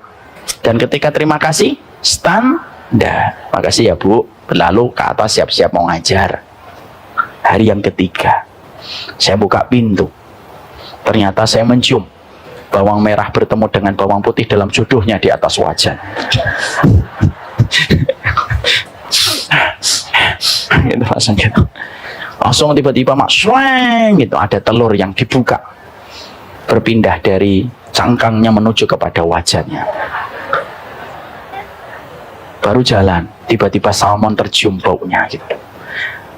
Dan ketika terima kasih, standar. Makasih ya Bu. Lalu ke atas siap-siap mau ngajar. Hari yang ketiga, saya buka pintu. Ternyata saya mencium bawang merah bertemu dengan bawang putih dalam jodohnya di atas wajan. Gitu langsung gitu. Langsung tiba-tiba mak sweng gitu, ada telur yang dibuka, berpindah dari cangkangnya menuju kepada wajannya. Baru jalan, tiba-tiba salmon tercium baunya gitu.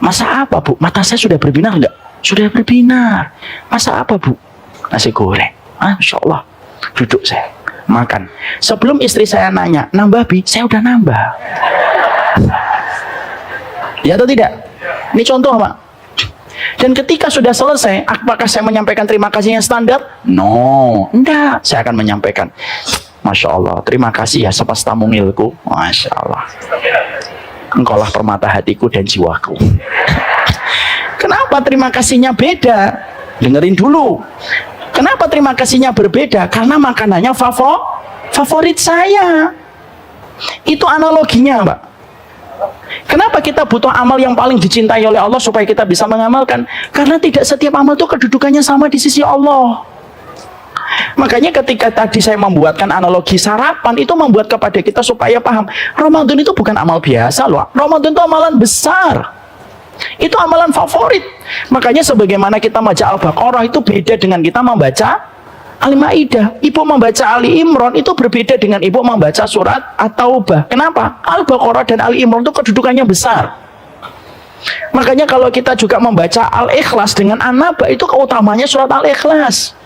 Masa apa Bu? Mata saya sudah berbinar enggak? Sudah berbinar. Masa apa Bu? Nasi goreng. Masya Allah. Duduk saya, makan. Sebelum istri saya nanya, nambah Bi? Saya udah nambah. Ya atau tidak? Ini contoh Pak. Dan ketika sudah selesai, apakah saya menyampaikan terima kasihnya standar? No, enggak. Saya akan menyampaikan, Masya Allah, terima kasih ya semesta mungilku. Masya Allah, engkaulah permata hatiku dan jiwaku. Kenapa terima kasihnya beda? Dengerin dulu. Kenapa terima kasihnya berbeda? Karena makanannya favorit saya. Itu analoginya Pak. Kenapa kita butuh amal yang paling dicintai oleh Allah supaya kita bisa mengamalkan? Karena tidak setiap amal itu kedudukannya sama di sisi Allah. Makanya ketika tadi saya membuatkan analogi sarapan, itu membuat kepada kita supaya paham, Ramadan itu bukan amal biasa loh. Ramadan itu amalan besar. Itu amalan favorit. Makanya sebagaimana kita membaca Al-Baqarah itu beda dengan kita membaca Al-Maidah. Ibu membaca Ali Imran itu berbeda dengan ibu membaca surat At-Taubah. Kenapa? Al-Baqarah dan Ali Imran itu kedudukannya besar. Makanya kalau kita juga membaca Al-Ikhlas dengan An-Naba, itu keutamanya surat Al-Ikhlas.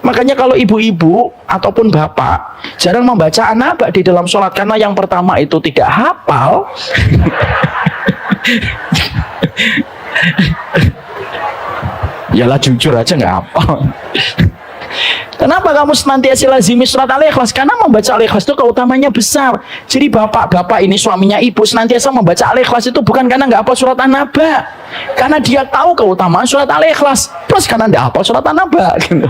Makanya kalau ibu-ibu ataupun bapak jarang membaca An-Naba di dalam sholat, karena yang pertama itu tidak hafal. Yalah jujur aja nggak hafal. Kenapa kamu senantiasa lazimi surat Al-Ikhlas? Karena membaca Al-Ikhlas itu keutamanya besar. Jadi bapak-bapak ini suaminya ibu senantiasa membaca Al-Ikhlas itu bukan karena nggak hafal surat An-Naba, karena dia tahu keutamaan surat Al-Ikhlas, plus karena nggak hafal surat An-Naba gitu.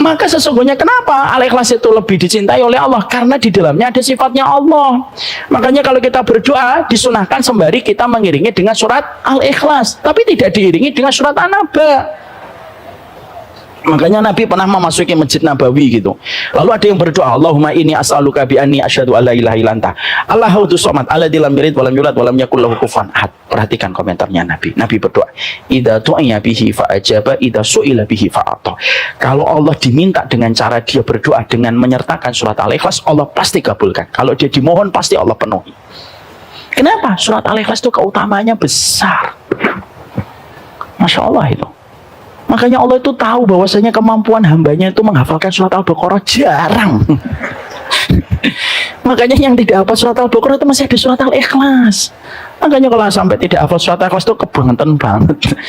Maka sesungguhnya kenapa Al-Ikhlas itu lebih dicintai oleh Allah? Karena di dalamnya ada sifatnya Allah. Makanya kalau kita berdoa disunahkan sembari kita mengiringi dengan surat Al-Ikhlas, tapi tidak diiringi dengan surat An-Naba. Makanya Nabi pernah memasuki Masjid Nabawi gitu. Lalu ada yang berdoa, Allahumma inni as'aluka bi anni asyhadu alla ilaha illa anta Allahus samad alladzi lam yalid wa lam yulad wa lam yakul lahu kufuwan ahad. Perhatikan komentarnya Nabi. Nabi berdoa, idza tu'iya bihi fa ajaba, idza su'ila bihi fa ata. Kalau Allah diminta dengan cara dia berdoa dengan menyertakan surat Al-Ikhlas, Allah pasti kabulkan. Kalau dia dimohon pasti Allah penuhi. Kenapa? Surat Al-Ikhlas itu keutamanya besar. Masya Allah itu. Makanya Allah itu tahu bahwasanya kemampuan hambanya itu menghafalkan surat Al-Baqarah jarang. Makanya yang tidak hafal surat Al-Baqarah itu masih ada surat Al-Ikhlas. Makanya kalau sampai tidak hafal surat Al-Ikhlas itu kebangetan banget.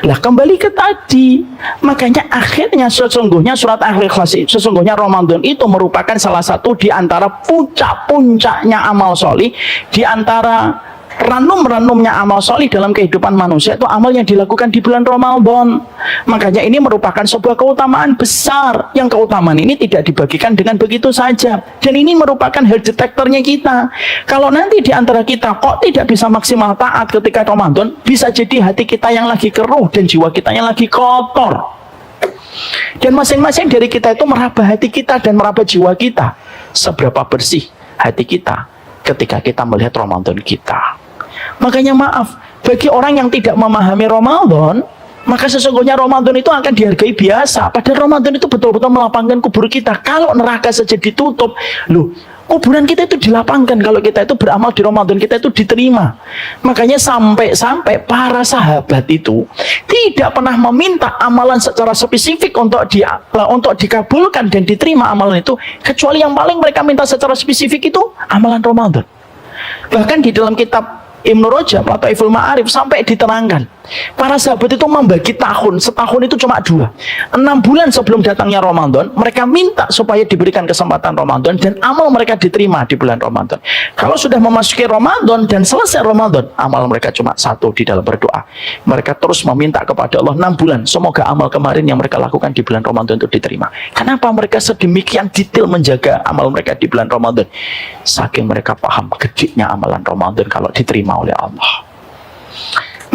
Lah kembali ke tadi. Makanya akhirnya sesungguhnya surat Al-Ikhlas, sesungguhnya Ramadan itu merupakan salah satu di antara puncak-puncaknya amal solih, di antara ranum-ranumnya amal solih dalam kehidupan manusia itu amal yang dilakukan di bulan Ramadan. Makanya ini merupakan sebuah keutamaan besar, yang keutamaan ini tidak dibagikan dengan begitu saja. Dan ini merupakan hal detektornya kita. Kalau nanti di antara kita kok tidak bisa maksimal taat ketika Ramadan, bisa jadi hati kita yang lagi keruh dan jiwa kita yang lagi kotor. Dan masing-masing dari kita itu meraba hati kita dan meraba jiwa kita. Seberapa bersih hati kita ketika kita melihat Ramadan kita. Makanya maaf, bagi orang yang tidak memahami Ramadan, maka sesungguhnya Ramadan itu akan dihargai biasa. Padahal Ramadan itu betul-betul melapangkan kubur kita. Kalau neraka saja ditutup, loh, kuburan kita itu dilapangkan. Kalau kita itu beramal di Ramadan, kita itu diterima. Makanya sampai-sampai para sahabat itu tidak pernah meminta amalan secara spesifik untuk dikabulkan dan diterima amalan itu, kecuali yang paling mereka minta secara spesifik itu amalan Ramadan. Bahkan di dalam kitab Ibnu Rajab atau Iful Ma'arif sampai diterangkan, para sahabat itu membagi tahun, setahun itu cuma 2. 6 bulan sebelum datangnya Ramadan, mereka minta supaya diberikan kesempatan Ramadan dan amal mereka diterima di bulan Ramadan. Kalau sudah memasuki Ramadan dan selesai Ramadan, amal mereka cuma 1 di dalam berdoa. Mereka terus meminta kepada Allah 6 bulan, semoga amal kemarin yang mereka lakukan di bulan Ramadan itu diterima. Kenapa mereka sedemikian detail menjaga amal mereka di bulan Ramadan? Saking mereka paham gedenya amalan Ramadan kalau diterima oleh Allah.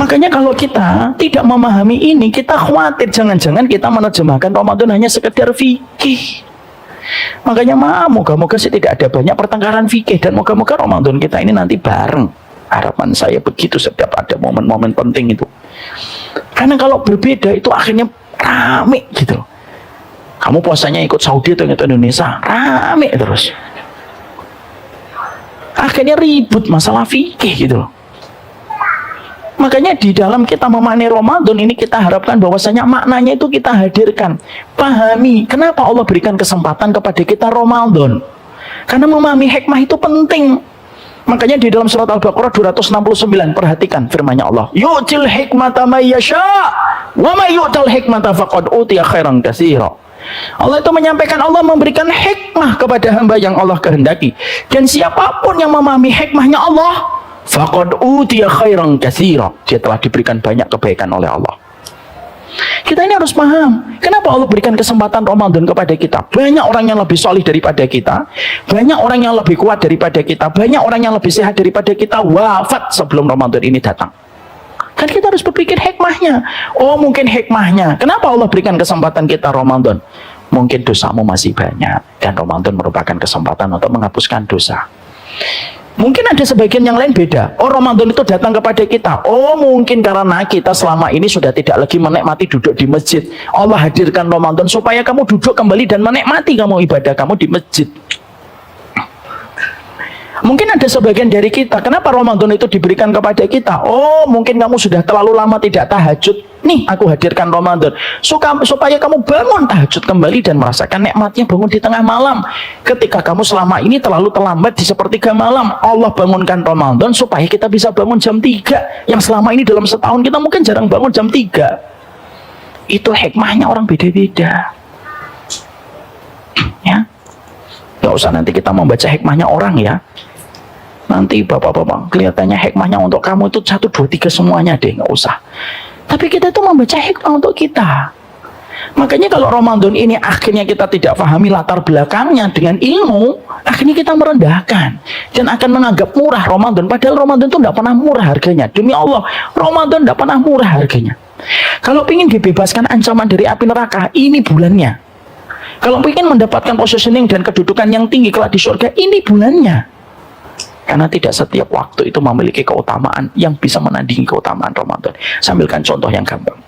Makanya kalau kita tidak memahami ini, kita khawatir jangan-jangan kita menerjemahkan Ramadan hanya sekedar fikih. Makanya moga-moga sih tidak ada banyak pertengkaran fikih, dan moga-moga Ramadan kita ini nanti bareng. Harapan saya begitu setiap ada momen-momen penting itu. Karena kalau berbeda itu akhirnya rame gitu. Kamu puasanya ikut Saudi atau ikut Indonesia, rame terus. Akhirnya ribut masalah fikih gitu loh. Makanya di dalam kita memahami Ramadan ini, kita harapkan bahwasanya maknanya itu kita hadirkan. Pahami kenapa Allah berikan kesempatan kepada kita Ramadan. Karena memahami hikmah itu penting. Makanya di dalam surat Al-Baqarah 269, perhatikan firman-Nya Allah. Yu'til hikmata may yasha wa may yu'tal hikmata faqad utiya khairan katsira. Allah itu menyampaikan, Allah memberikan hikmah kepada hamba yang Allah kehendaki, dan siapapun yang memahami hikmahnya Allah, faqad utiya khairan katsira, dia telah diberikan banyak kebaikan oleh Allah. Kita ini harus paham kenapa Allah berikan kesempatan Ramadan kepada kita. Banyak orang yang lebih solih daripada kita, banyak orang yang lebih kuat daripada kita, banyak orang yang lebih sehat daripada kita wafat sebelum Ramadan ini datang. Kan kita harus berpikir hikmahnya. Oh, mungkin hikmahnya kenapa Allah berikan kesempatan kita Ramadan? Mungkin dosamu masih banyak, dan Ramadan merupakan kesempatan untuk menghapuskan dosa. Mungkin ada sebagian yang lain beda. Oh, Ramadan itu datang kepada kita. Oh, mungkin karena kita selama ini sudah tidak lagi menikmati duduk di masjid. Allah hadirkan Ramadan supaya kamu duduk kembali dan menikmati kamu ibadah kamu di masjid. Mungkin ada sebagian dari kita, kenapa Ramadan itu diberikan kepada kita? Oh, mungkin kamu sudah terlalu lama tidak tahajud. Nih, aku hadirkan Ramadan supaya kamu bangun tahajud kembali dan merasakan nikmatnya bangun di tengah malam. Ketika kamu selama ini terlalu terlambat di sepertiga malam, Allah bangunkan Ramadan supaya kita bisa bangun jam 3. Yang selama ini dalam setahun kita mungkin jarang bangun jam 3. Itu hikmahnya orang beda-beda. Ya, nggak usah nanti kita membaca hikmahnya orang ya. Nanti bapak-bapak kelihatannya hikmahnya untuk kamu itu 1, 2, 3 semuanya deh, nggak usah. Tapi kita itu membaca hikmah untuk kita. Makanya kalau Ramadan ini akhirnya kita tidak pahami latar belakangnya dengan ilmu, akhirnya kita merendahkan dan akan menganggap murah Ramadan. Padahal Ramadan itu tidak pernah murah harganya. Demi Allah, Ramadan tidak pernah murah harganya. Kalau ingin dibebaskan ancaman dari api neraka, ini bulannya. Kalau ingin mendapatkan positioning dan kedudukan yang tinggi kelak di surga, ini bulannya. Karena tidak setiap waktu itu memiliki keutamaan yang bisa menandingi keutamaan Ramadan. Sambilkan contoh yang gampang.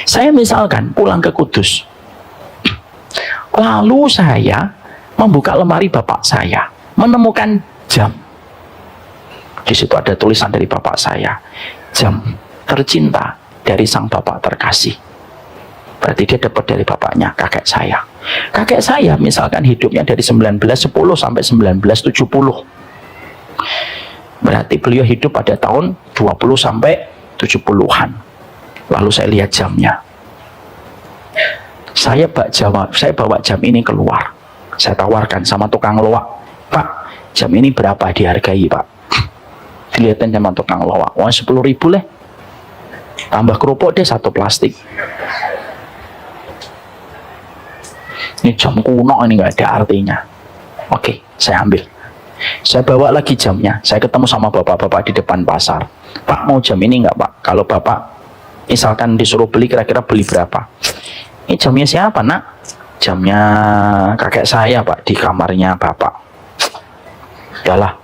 Saya misalkan pulang ke Kudus, lalu saya membuka lemari bapak saya, menemukan jam. Di situ ada tulisan dari bapak saya, jam tercinta dari sang bapak terkasih. Berarti dia dapat dari bapaknya, kakek saya. Kakek saya misalkan hidupnya dari 1910 sampai 1970. Berarti beliau hidup pada tahun 20 sampai 70-an. Lalu saya lihat jamnya. Saya bawa jam ini keluar. Saya tawarkan sama tukang loak, Pak, jam ini berapa dihargai, Pak? Dilihatin sama tukang loak, 10.000 leh. Tambah kerupuk deh 1 plastik. Ini jam kuno, ini nggak ada artinya. Oke, saya ambil. Saya bawa lagi jamnya. Saya ketemu sama bapak-bapak di depan pasar. Pak, mau jam ini nggak, Pak? Kalau bapak misalkan disuruh beli, kira-kira beli berapa? Ini jamnya siapa, nak? Jamnya kakek saya, Pak, di kamarnya bapak. Yalah,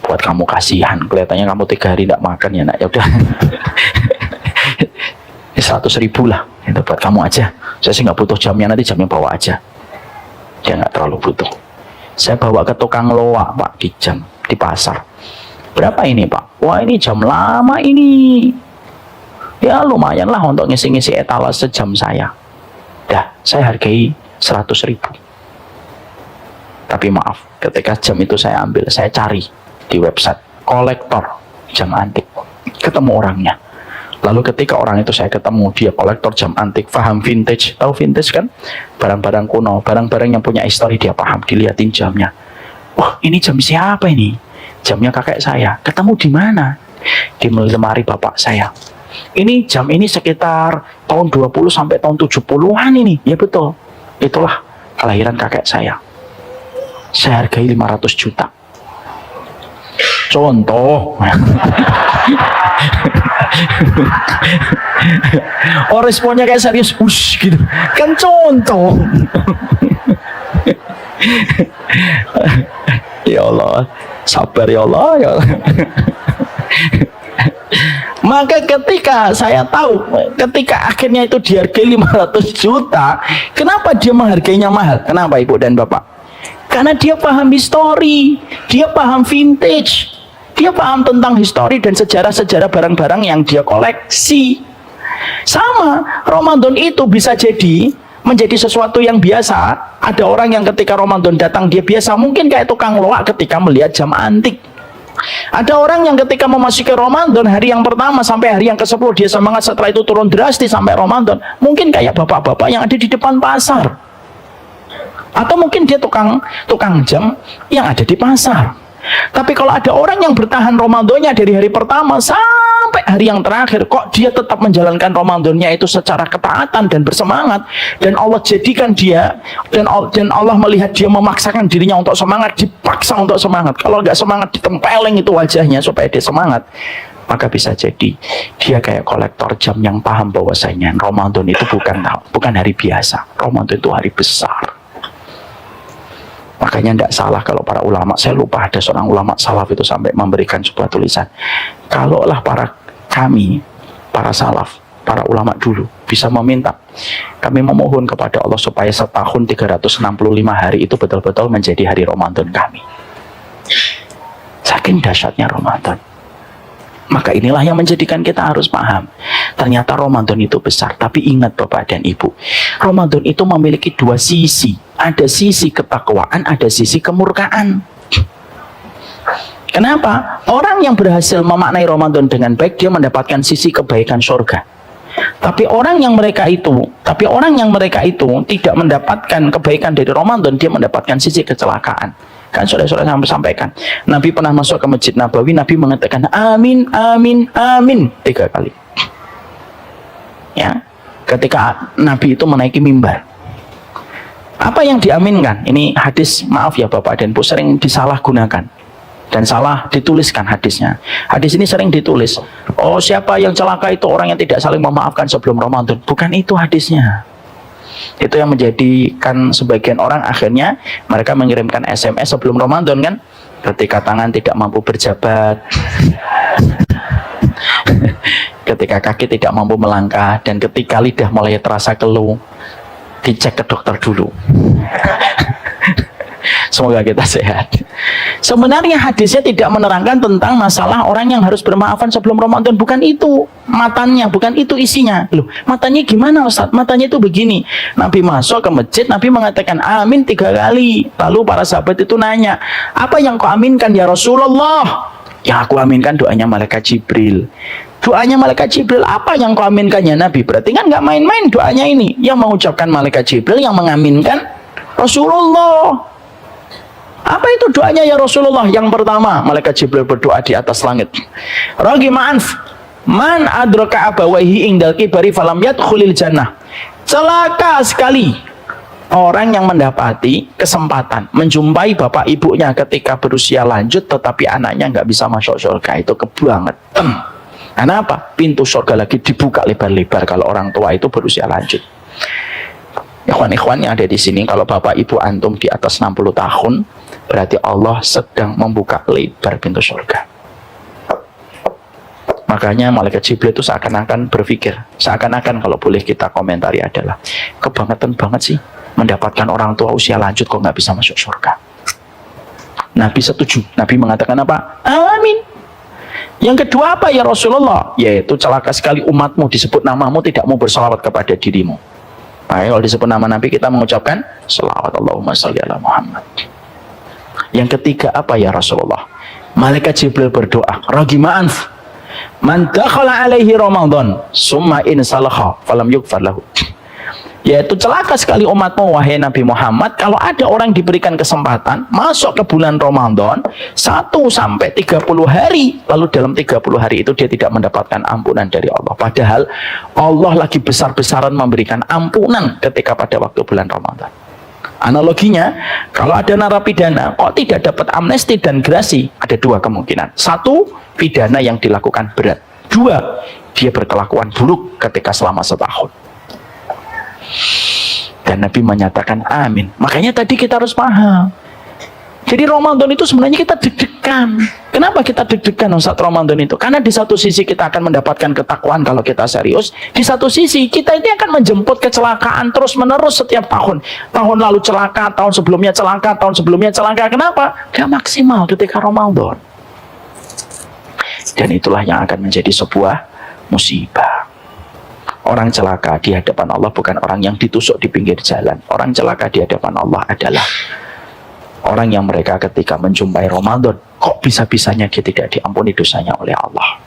buat kamu kasihan. Kelihatannya kamu 3 hari tidak makan ya, nak. Ya udah. 100.000 lah. Itu buat kamu aja. Saya sih nggak butuh jamnya, nanti jamnya bawa aja. Dia nggak terlalu butuh. Saya bawa ke tukang loak, Pak, di jam di pasar. Berapa ini, Pak? Wah, ini jam lama ini. Ya lumayan lah untuk ngisi-ngisi etalase jam saya. Dah, saya hargai 100.000. Tapi maaf, ketika jam itu saya ambil, saya cari di website kolektor jam antik. Ketemu orangnya. Lalu ketika orang itu saya ketemu, dia kolektor jam antik, paham vintage. Tahu vintage kan? Barang-barang kuno, barang-barang yang punya histori, dia paham. Dilihatin jamnya. Wah, ini jam siapa ini? Jamnya kakek saya. Ketemu di mana? Di lemari bapak saya. Ini jam ini sekitar tahun 20 sampai tahun 70-an ini. Ya betul. Itulah kelahiran kakek saya. Saya hargai 500 juta. Contoh. Oh, responnya kayak serius, gitu. Kan contoh. Ya Allah, sabar ya Allah, ya Allah. Maka ketika saya tahu, ketika akhirnya itu dihargai 500 juta, kenapa dia menghargainya mahal? Kenapa Ibu dan Bapak? Karena dia paham histori, dia paham vintage, dia paham tentang histori dan sejarah-sejarah barang-barang yang dia koleksi. Sama, Ramadan itu bisa jadi menjadi sesuatu yang biasa. Ada orang yang ketika Ramadan datang dia biasa, mungkin kayak tukang loak ketika melihat jam antik. Ada orang yang ketika memasuki Ramadan, hari yang pertama sampai hari yang ke-10 dia semangat, setelah itu turun drastis sampai Ramadan. Mungkin kayak bapak-bapak yang ada di depan pasar. Atau mungkin dia tukang jam yang ada di pasar. Tapi kalau ada orang yang bertahan Ramadannya dari hari pertama sampai hari yang terakhir, kok dia tetap menjalankan Ramadannya itu secara ketaatan dan bersemangat, dan Allah jadikan dia, dan Allah melihat dia memaksakan dirinya untuk semangat, dipaksa untuk semangat. Kalau nggak semangat, ditempeleng itu wajahnya supaya dia semangat. Maka bisa jadi dia kayak kolektor jam yang paham bahwasanya Ramadan itu bukan hari biasa. Ramadan itu hari besar. Makanya tidak salah kalau para ulama, saya lupa ada seorang ulama salaf itu sampai memberikan sebuah tulisan. Kalaulah para salaf, para ulama dulu bisa meminta, kami memohon kepada Allah supaya setahun 365 hari itu betul-betul menjadi hari Ramadan kami. Saking dahsyatnya Ramadan. Maka inilah yang menjadikan kita harus paham. Ternyata Ramadan itu besar. Tapi ingat Bapak dan Ibu, Ramadan itu memiliki 2 sisi. Ada sisi ketakwaan, ada sisi kemurkaan. Kenapa? Orang yang berhasil memaknai Ramadan dengan baik, dia mendapatkan sisi kebaikan surga. Tapi orang yang mereka itu tidak mendapatkan kebaikan dari Ramadan, dia mendapatkan sisi kecelakaan. Kan saudara-saudara sampaikan, Nabi pernah masuk ke Masjid Nabawi, Nabi mengatakan amin, amin, amin 3 kali. Ya, ketika Nabi itu menaiki mimbar, apa yang diaminkan? Ini hadis, maaf ya Bapak dan Ibu, sering disalahgunakan. Dan salah dituliskan hadisnya. Hadis ini sering ditulis, oh siapa yang celaka itu orang yang tidak saling memaafkan sebelum Ramadan. Bukan itu hadisnya. Itu yang menjadikan sebagian orang akhirnya mereka mengirimkan SMS sebelum Ramadan kan, ketika tangan tidak mampu berjabat, ketika kaki tidak mampu melangkah, dan ketika lidah mulai terasa keluh, dicek ke dokter dulu. Semoga kita sehat. Sebenarnya hadisnya tidak menerangkan tentang masalah orang yang harus bermaafan sebelum Ramadan. Bukan itu matanya, bukan itu isinya. Loh, matanya gimana Ustaz? Matanya itu begini. Nabi masuk ke masjid, Nabi mengatakan amin 3 kali. Lalu para sahabat itu nanya, apa yang kau aminkan ya Rasulullah? Yang aku aminkan doanya malaikat Jibril. Doanya malaikat Jibril, apa yang kau aminkan ya Nabi? Berarti kan nggak main-main doanya ini. Yang mengucapkan malaikat Jibril, yang mengaminkan Rasulullah. Apa itu doanya ya Rasulullah? Yang pertama, malaikat Jibril berdoa di atas langit. Ragi ma'anf, man adraka abawaihi indal kibari falam yadkhulil jannah. Celaka sekali orang yang mendapati kesempatan menjumpai bapak ibunya ketika berusia lanjut, tetapi anaknya nggak bisa masuk surga. Itu kebangetan. Karena apa? Pintu surga lagi dibuka lebar-lebar kalau orang tua itu berusia lanjut. Ikhwan-ikhwan yang ada di sini, kalau bapak ibu antum di atas 60 tahun, berarti Allah sedang membuka lebar pintu surga. Makanya malaikat Jibril itu seakan-akan berpikir, seakan-akan kalau boleh kita komentari adalah, kebangetan banget sih mendapatkan orang tua usia lanjut kok nggak bisa masuk surga. Nabi setuju. Nabi mengatakan apa? Amin. Yang kedua apa ya Rasulullah? Yaitu celaka sekali umatmu disebut namamu tidak mau bersalawat kepada dirimu. Nah, kalau disebut nama Nabi kita mengucapkan salawat Allahumma sholli ala Muhammad. Yang ketiga apa ya Rasulullah? Malaikat Jibril berdoa, ragima anf man dakhala alaihi Ramadan summa in salaha falam yughfar lahu. Yaitu celaka sekali umatmu wahai Nabi Muhammad kalau ada orang diberikan kesempatan masuk ke bulan Ramadan 1 sampai 30 hari, lalu dalam 30 hari itu dia tidak mendapatkan ampunan dari Allah, padahal Allah lagi besar-besaran memberikan ampunan ketika pada waktu bulan Ramadan. Analoginya, kalau ada narapidana kok tidak dapat amnesti dan gerasi, ada 2 kemungkinan. 1, pidana yang dilakukan berat. 2, dia berkelakuan buruk ketika selama setahun. Dan Nabi menyatakan amin. Makanya tadi kita harus paham. Jadi Ramadan itu sebenarnya kita deg-degan. Kenapa kita deg-degan saat Ramadan itu? Karena di satu sisi kita akan mendapatkan ketakwaan kalau kita serius. Di satu sisi kita ini akan menjemput kecelakaan terus-menerus setiap tahun. Tahun lalu celaka, tahun sebelumnya celaka, tahun sebelumnya celaka. Kenapa? Gak maksimal ketika Ramadan. Dan itulah yang akan menjadi sebuah musibah. Orang celaka di hadapan Allah bukan orang yang ditusuk di pinggir jalan. Orang celaka di hadapan Allah adalah orang yang mereka ketika menjumpai Ramadan, kok bisa-bisanya dia tidak diampuni dosanya oleh Allah.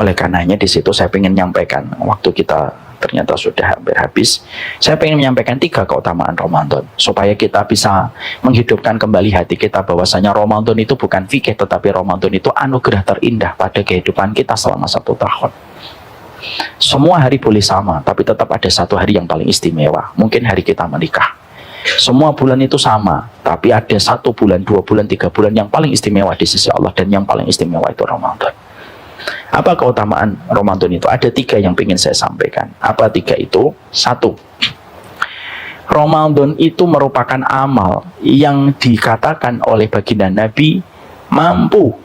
Oleh karenanya di situ saya ingin menyampaikan, waktu kita ternyata sudah hampir habis, saya ingin menyampaikan 3 keutamaan Ramadan supaya kita bisa menghidupkan kembali hati kita bahwasanya Ramadan itu bukan fikih, tetapi Ramadan itu anugerah terindah pada kehidupan kita selama 1 tahun. Semua hari boleh sama, tapi tetap ada 1 hari yang paling istimewa. Mungkin hari kita menikah. Semua bulan itu sama, tapi ada 1 bulan, 2 bulan, 3 bulan yang paling istimewa di sisi Allah, dan yang paling istimewa itu Ramadan. Apa keutamaan Ramadan itu? Ada 3 yang ingin saya sampaikan. Apa 3 itu? 1, Ramadan itu merupakan amal yang dikatakan oleh baginda Nabi mampu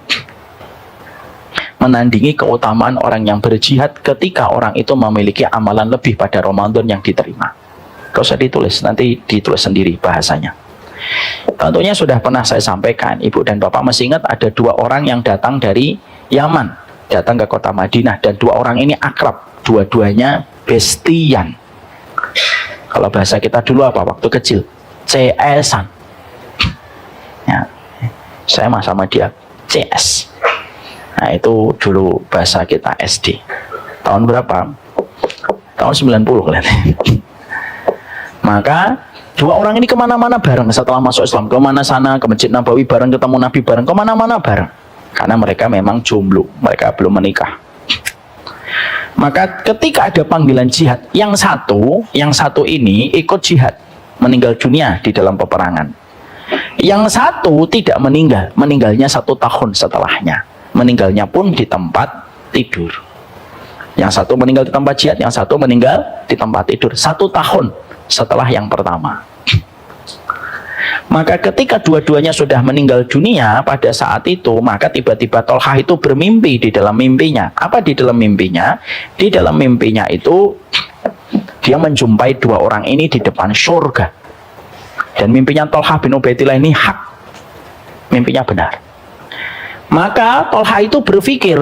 menandingi keutamaan orang yang berjihad ketika orang itu memiliki amalan lebih pada Ramadan yang diterima. Gak usah ditulis, nanti ditulis sendiri bahasanya. Tentunya sudah pernah saya sampaikan, Ibu dan Bapak masih ingat ada 2 orang yang datang dari Yaman, datang ke kota Madinah, dan 2 orang ini akrab, dua-duanya bestian. Kalau bahasa kita dulu apa waktu kecil? CS-an. Ya, saya mah sama dia CS. Nah itu dulu bahasa kita SD. Tahun berapa? Tahun 90 kelihatannya. Maka 2 orang ini kemana-mana bareng setelah masuk Islam. Kemana sana, ke Masjid Nabawi bareng, ketemu Nabi bareng, kemana-mana bareng. Karena mereka memang jomblo, mereka belum menikah. Maka ketika ada panggilan jihad, yang satu ini ikut jihad, meninggal dunia di dalam peperangan. Yang satu tidak meninggal, meninggalnya 1 tahun setelahnya. Meninggalnya pun di tempat tidur. Yang satu meninggal di tempat jihad, yang satu meninggal di tempat tidur 1 tahun setelah yang pertama. Maka ketika dua-duanya sudah meninggal dunia pada saat itu, maka tiba-tiba Tolhah itu bermimpi di dalam mimpinya. Apa di dalam mimpinya? Di dalam mimpinya itu dia menjumpai 2 orang ini di depan surga. Dan mimpinya Tolhah bin Ubaidillah ini hak. Mimpinya benar. Maka Tolhah itu berpikir,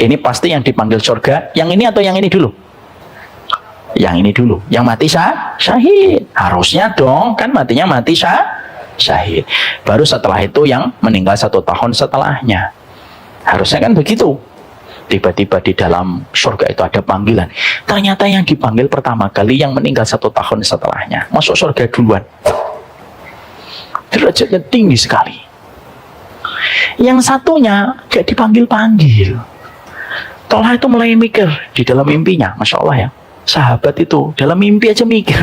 ini pasti yang dipanggil surga, yang ini atau yang ini dulu? Yang ini dulu, yang mati syahid. Harusnya dong, kan matinya mati syahid. Baru setelah itu yang meninggal 1 tahun setelahnya. Harusnya kan begitu. Tiba-tiba di dalam surga itu ada panggilan. Ternyata yang dipanggil pertama kali yang meninggal 1 tahun setelahnya. Masuk surga duluan. Derajatnya tinggi sekali. Yang satunya gak dipanggil-panggil. Tolhah itu mulai mikir di dalam mimpinya. Masya Allah ya. Sahabat itu dalam mimpi aja mikir.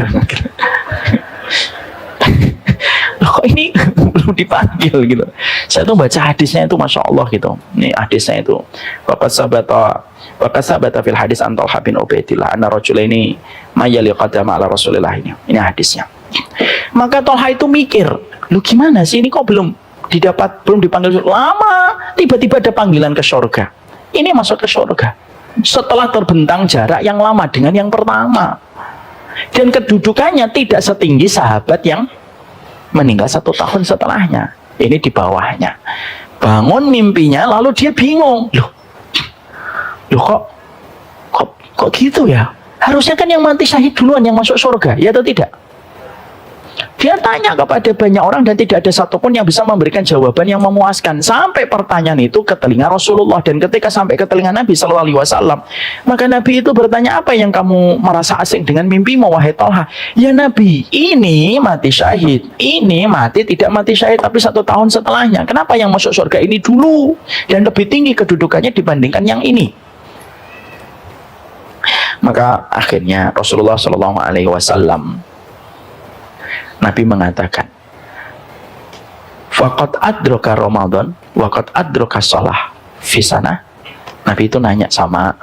Loh kok ini belum dipanggil gitu. Saya tuh baca hadisnya itu Masya Allah gitu. Ini hadisnya itu Bapak sabata fil hadis an Tolhah bin Ubaidillah anna rajula ini mayali qadama ala Rasulillah ini hadisnya. Maka Tolhah itu mikir, lu gimana sih ini kok belum dipanggil lama, tiba-tiba ada panggilan ke surga. Ini masuk ke surga setelah terbentang jarak yang lama dengan yang pertama, dan kedudukannya tidak setinggi sahabat yang meninggal 1 tahun setelahnya. Ini di bawahnya. Bangun mimpinya lalu dia bingung, loh kok gitu ya? Harusnya kan yang mati syahid duluan yang masuk surga, ya atau tidak? Dia tanya kepada banyak orang dan tidak ada satupun yang bisa memberikan jawaban yang memuaskan. Sampai pertanyaan itu ke telinga Rasulullah, dan ketika sampai ke telinga Nabi Sallallahu Alaihi Wasallam, maka Nabi itu bertanya, apa yang kamu merasa asing dengan mimpimu wahai Tolhah? Ya Nabi, ini mati syahid, ini mati tidak mati syahid tapi 1 tahun setelahnya. Kenapa yang masuk surga ini dulu dan lebih tinggi kedudukannya dibandingkan yang ini? Maka akhirnya Rasulullah Sallallahu Alaihi Wasallam, Nabi mengatakan, faqad adraka Ramadan waqad adraka shalah fi sana. Nabi itu nanya sama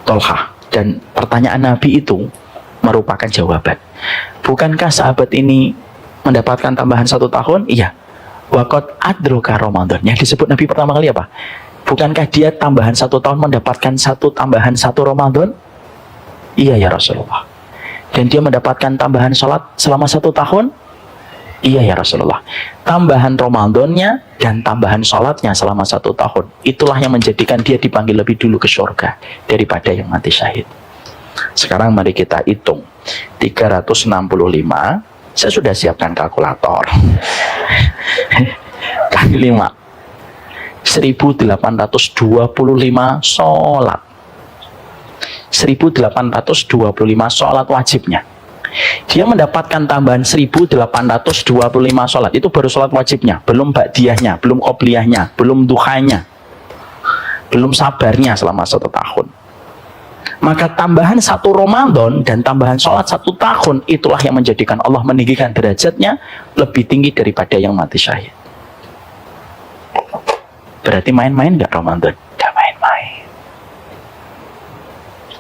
Tolhah, dan pertanyaan Nabi itu merupakan jawaban. Bukankah sahabat ini mendapatkan tambahan 1 tahun? Iya. Waqad adraka Ramadan. Yang disebut Nabi pertama kali apa? Bukankah dia tambahan 1 tahun mendapatkan tambahan 1 Ramadan? Iya ya Rasulullah. Dan dia mendapatkan tambahan sholat selama 1 tahun? Iya ya Rasulullah. Tambahan Ramadannya dan tambahan sholatnya selama 1 tahun. Itulah yang menjadikan dia dipanggil lebih dulu ke surga daripada yang mati syahid. Sekarang mari kita hitung. 365. Saya sudah siapkan kalkulator. Kali 5. 1825 sholat. 1825 sholat wajibnya. Dia mendapatkan tambahan 1825 sholat. Itu baru sholat wajibnya, belum ba'diyahnya, belum qobliyahnya, belum duhanya, belum sabarnya selama 1 tahun. Maka tambahan 1 Ramadan dan tambahan sholat 1 tahun, itulah yang menjadikan Allah meninggikan derajatnya lebih tinggi daripada yang mati syahid. Berarti main-main gak Ramadan? Gak main-main.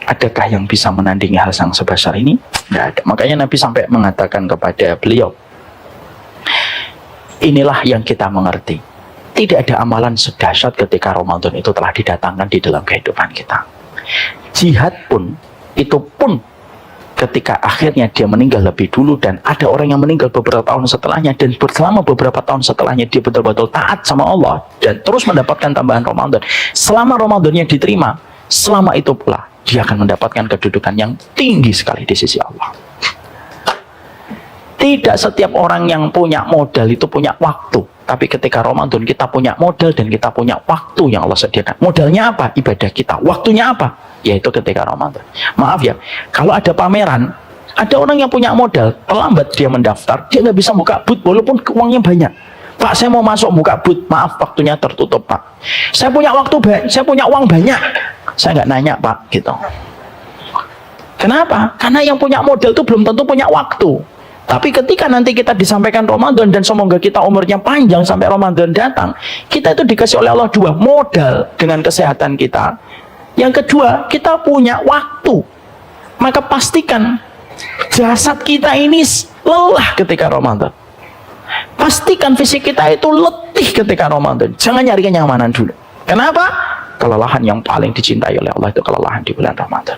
Adakah yang bisa menandingi hal yang sebesar ini? Tidak ada. Makanya Nabi sampai mengatakan kepada beliau, inilah yang kita mengerti. Tidak ada amalan sedahsyat ketika Ramadan itu telah didatangkan di dalam kehidupan kita. Jihad pun, itu pun ketika akhirnya dia meninggal lebih dulu, dan ada orang yang meninggal beberapa tahun setelahnya, dan selama beberapa tahun setelahnya dia betul-betul taat sama Allah dan terus mendapatkan tambahan Ramadan. Selama Ramadannya diterima, selama itu pula dia akan mendapatkan kedudukan yang tinggi sekali di sisi Allah. Tidak setiap orang yang punya modal itu punya waktu. Tapi ketika Ramadan kita punya modal dan kita punya waktu yang Allah sediakan. Modalnya apa? Ibadah kita. Waktunya apa? Yaitu ketika Ramadan. Maaf ya, kalau ada pameran, ada orang yang punya modal, terlambat dia mendaftar, dia nggak bisa buka booth walaupun uangnya banyak. Pak, saya mau masuk buka booth, maaf waktunya tertutup Pak. Saya punya saya punya uang banyak. Saya nggak nanya Pak, gitu. Kenapa? Karena yang punya modal itu belum tentu punya waktu. Tapi ketika nanti kita disampaikan Ramadan dan semoga kita umurnya panjang sampai Ramadan datang, kita itu dikasih oleh Allah dua modal dengan kesehatan kita. Yang kedua, kita punya waktu. Maka pastikan jasad kita ini lelah ketika Ramadan. Pastikan fisik kita itu letih ketika Ramadan. Jangan nyari kenyamanan dulu. Kenapa? Kelelahan yang paling dicintai oleh Allah itu kelelahan di bulan Ramadan.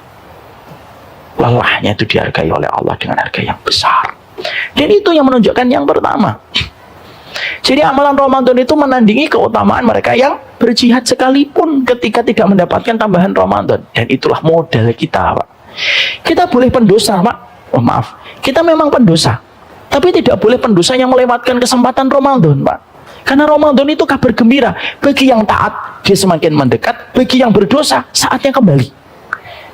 Lelahnya itu dihargai oleh Allah dengan harga yang besar. Dan itu yang menunjukkan yang pertama. Jadi amalan Ramadan itu menandingi keutamaan mereka yang berjihad sekalipun ketika tidak mendapatkan tambahan Ramadan. Dan itulah modal kita, Pak. Kita boleh pendosa, Pak. Oh maaf, kita memang pendosa. Tapi tidak boleh pendosa yang melewatkan kesempatan Ramadan, Pak. Karena Ramadan itu kabar gembira. Bagi yang taat, dia semakin mendekat. Bagi yang berdosa, saatnya kembali.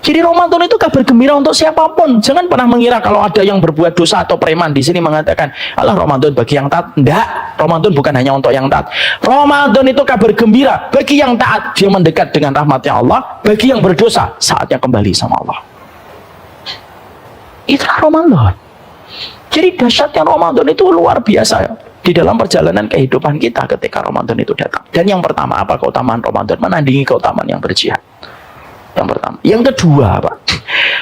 Jadi Ramadan itu kabar gembira untuk siapapun. Jangan pernah mengira kalau ada yang berbuat dosa atau preman di sini mengatakan, alah Ramadan bagi yang taat. Enggak, Ramadan bukan hanya untuk yang taat. Ramadan itu kabar gembira. Bagi yang taat, dia mendekat dengan rahmatnya Allah. Bagi yang berdosa, saatnya kembali sama Allah. Itulah Ramadan. Jadi dahsyatnya Ramadan itu luar biasa di dalam perjalanan kehidupan kita ketika Ramadan itu datang. Dan yang pertama, apa keutamaan Ramadan? Menandingi keutamaan yang berjihad. Yang pertama. Yang kedua, Pak,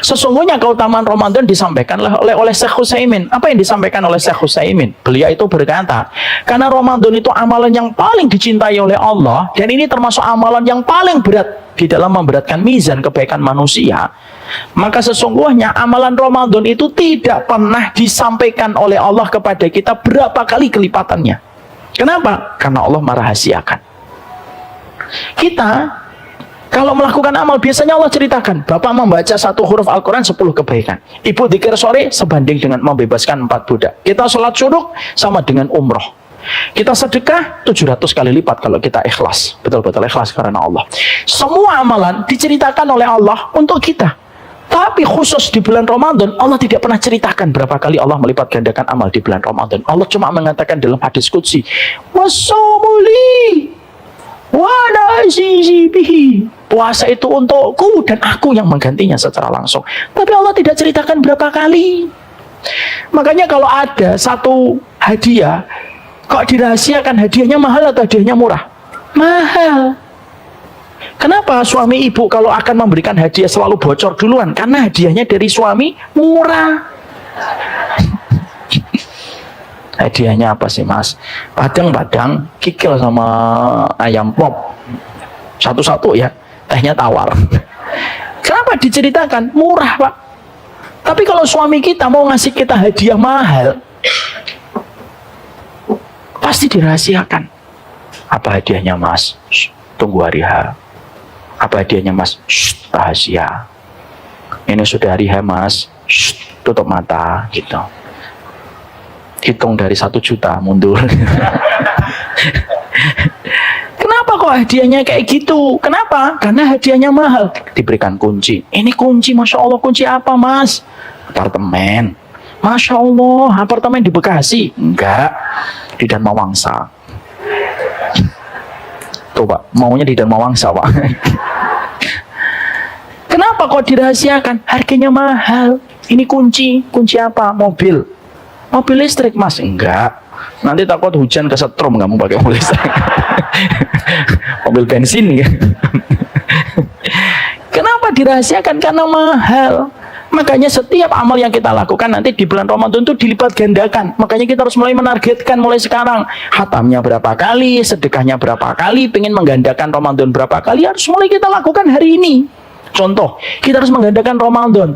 sesungguhnya keutamaan Ramadan disampaikan oleh Syekh Utsaimin. Apa yang disampaikan oleh Syekh Utsaimin? Beliau itu berkata, karena Ramadan itu amalan yang paling dicintai oleh Allah, dan ini termasuk amalan yang paling berat di dalam memberatkan mizan kebaikan manusia, maka sesungguhnya amalan Ramadan itu tidak pernah disampaikan oleh Allah kepada kita berapa kali kelipatannya. Kenapa? Karena Allah merahasiakan. Kita kalau melakukan amal, biasanya Allah ceritakan, Bapak membaca satu huruf Al-Quran 10 kebaikan. Ibu dzikir sore sebanding dengan membebaskan 4 budak. Kita sholat syuruk sama dengan umroh. Kita sedekah 700 kali lipat kalau kita ikhlas. Betul-betul ikhlas karena Allah. Semua amalan diceritakan oleh Allah untuk kita. Tapi khusus di bulan Ramadan, Allah tidak pernah ceritakan berapa kali Allah melipat gandakan amal di bulan Ramadan. Allah cuma mengatakan dalam hadis qudsi, "Wasomuli wala bihi." Puasa itu untukku dan aku yang menggantinya secara langsung. Tapi Allah tidak ceritakan berapa kali. Makanya kalau ada satu hadiah, kok dirahasiakan hadiahnya mahal atau hadiahnya murah? Mahal. Kenapa suami ibu kalau akan memberikan hadiah selalu bocor duluan? Karena hadiahnya dari suami murah. Hadiahnya apa sih, Mas? Padang-padang, kikil sama ayam pop. Satu-satu ya. Tehnya tawar. Kenapa diceritakan? Murah, Pak. Tapi kalau suami kita mau ngasih kita hadiah mahal, pasti dirahasiakan. Apa hadiahnya, Mas? Shh, tunggu hari H. Apa hadiahnya, Mas? Shh, rahasia. Ini sudah hari H, Mas. Shh, tutup mata, gitu. Hitung dari 1 juta mundur. Kenapa kok hadiahnya kayak gitu? Kenapa? Karena hadiahnya mahal. Diberikan kunci. Ini kunci, Masya Allah. Kunci apa, Mas? Apartemen. Masya Allah, apartemen di Bekasi? Enggak, di Dharma Wangsa. Tuh, Pak, maunya di Dharma Wangsa, Pak. Kenapa kok dirahasiakan? Harganya mahal. Ini kunci. Kunci apa? Mobil. Mobil listrik, Mas? Enggak. Nanti takut hujan kesetrum kamu pakai mobil listrik. Mobil bensin ya. Kenapa dirahasiakan? Karena mahal. Makanya setiap amal yang kita lakukan nanti di bulan Ramadan itu dilipat gandakan. Makanya kita harus mulai menargetkan mulai sekarang. Hatamnya berapa kali, sedekahnya berapa kali, pengen menggandakan Ramadan berapa kali, harus mulai kita lakukan hari ini. Contoh, kita harus menggandakan Ramadan.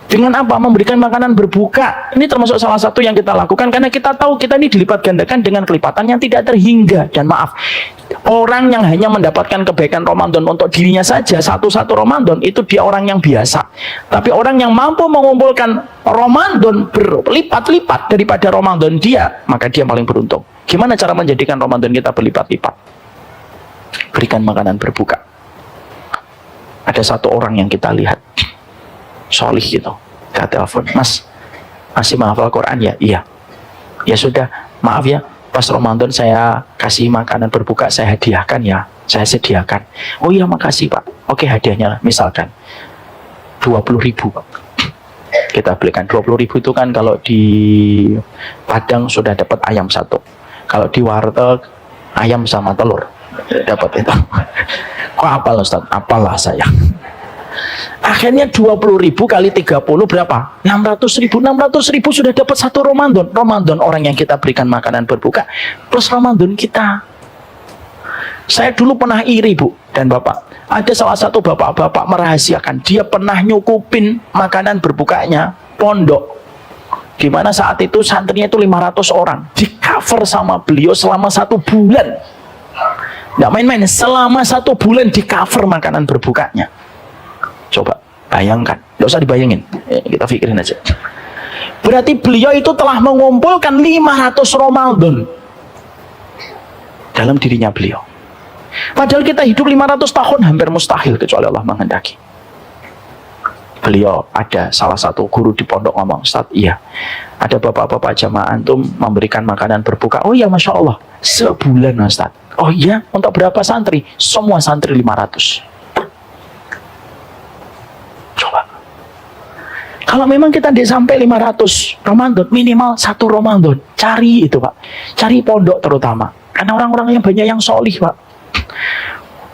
Dengan apa? Memberikan makanan berbuka. Ini termasuk salah satu yang kita lakukan karena kita tahu kita ini dilipat gandakan dengan kelipatan yang tidak terhingga. Dan maaf, orang yang hanya mendapatkan kebaikan Ramadan untuk dirinya saja, satu-satu Ramadan, itu dia orang yang biasa. Tapi orang yang mampu mengumpulkan Ramadan berlipat-lipat daripada Ramadan dia, maka dia paling beruntung. Gimana cara menjadikan Ramadan kita berlipat-lipat? Berikan makanan berbuka. Ada satu orang yang kita lihat solih gitu, kita telepon, Mas, masih menghafal Quran ya? Iya. Ya sudah, maaf ya, pas Ramadan saya kasih makanan berbuka, saya hadiahkan ya, saya sediakan. Oh iya, makasih Pak. Oke, hadiahnya misalkan 20.000 Pak. Kita belikan 20.000 itu kan kalau di Padang sudah dapat ayam satu. Kalau di warteg ayam sama telur dapat itu. Kok apal Ustaz? Apalah saya. Akhirnya 20.000 kali 30 berapa? 600.000. 600.000 sudah dapat satu Ramadan. Ramadan orang yang kita berikan makanan berbuka plus Ramadan kita. Saya dulu pernah iri Bu dan Bapak. Ada salah satu bapak-bapak merahasiakan dia pernah nyukupin makanan berbukanya pondok. Di mana saat itu santrinya itu 500 orang. Di cover sama beliau selama 1 bulan. Nggak main-main, selama 1 bulan di cover makanan berbukanya. Coba bayangkan, nggak usah dibayangin, kita pikirin aja. Berarti beliau itu telah mengumpulkan 500 Ramadan dalam dirinya beliau. Padahal kita hidup 500 tahun hampir mustahil kecuali Allah menghendaki. Beliau ada salah satu guru di pondok ngomong, Ustaz, iya, ada bapak-bapak jamaah antum memberikan makanan berbuka. Oh iya, Masya Allah, sebulan Ustaz. Oh iya, untuk berapa santri? Semua santri 500. Coba. Kalau memang kita tidak sampai 500 Ramadan, minimal 1 Ramadan. Cari itu Pak. Cari pondok terutama. Karena orang-orang yang banyak yang solih Pak.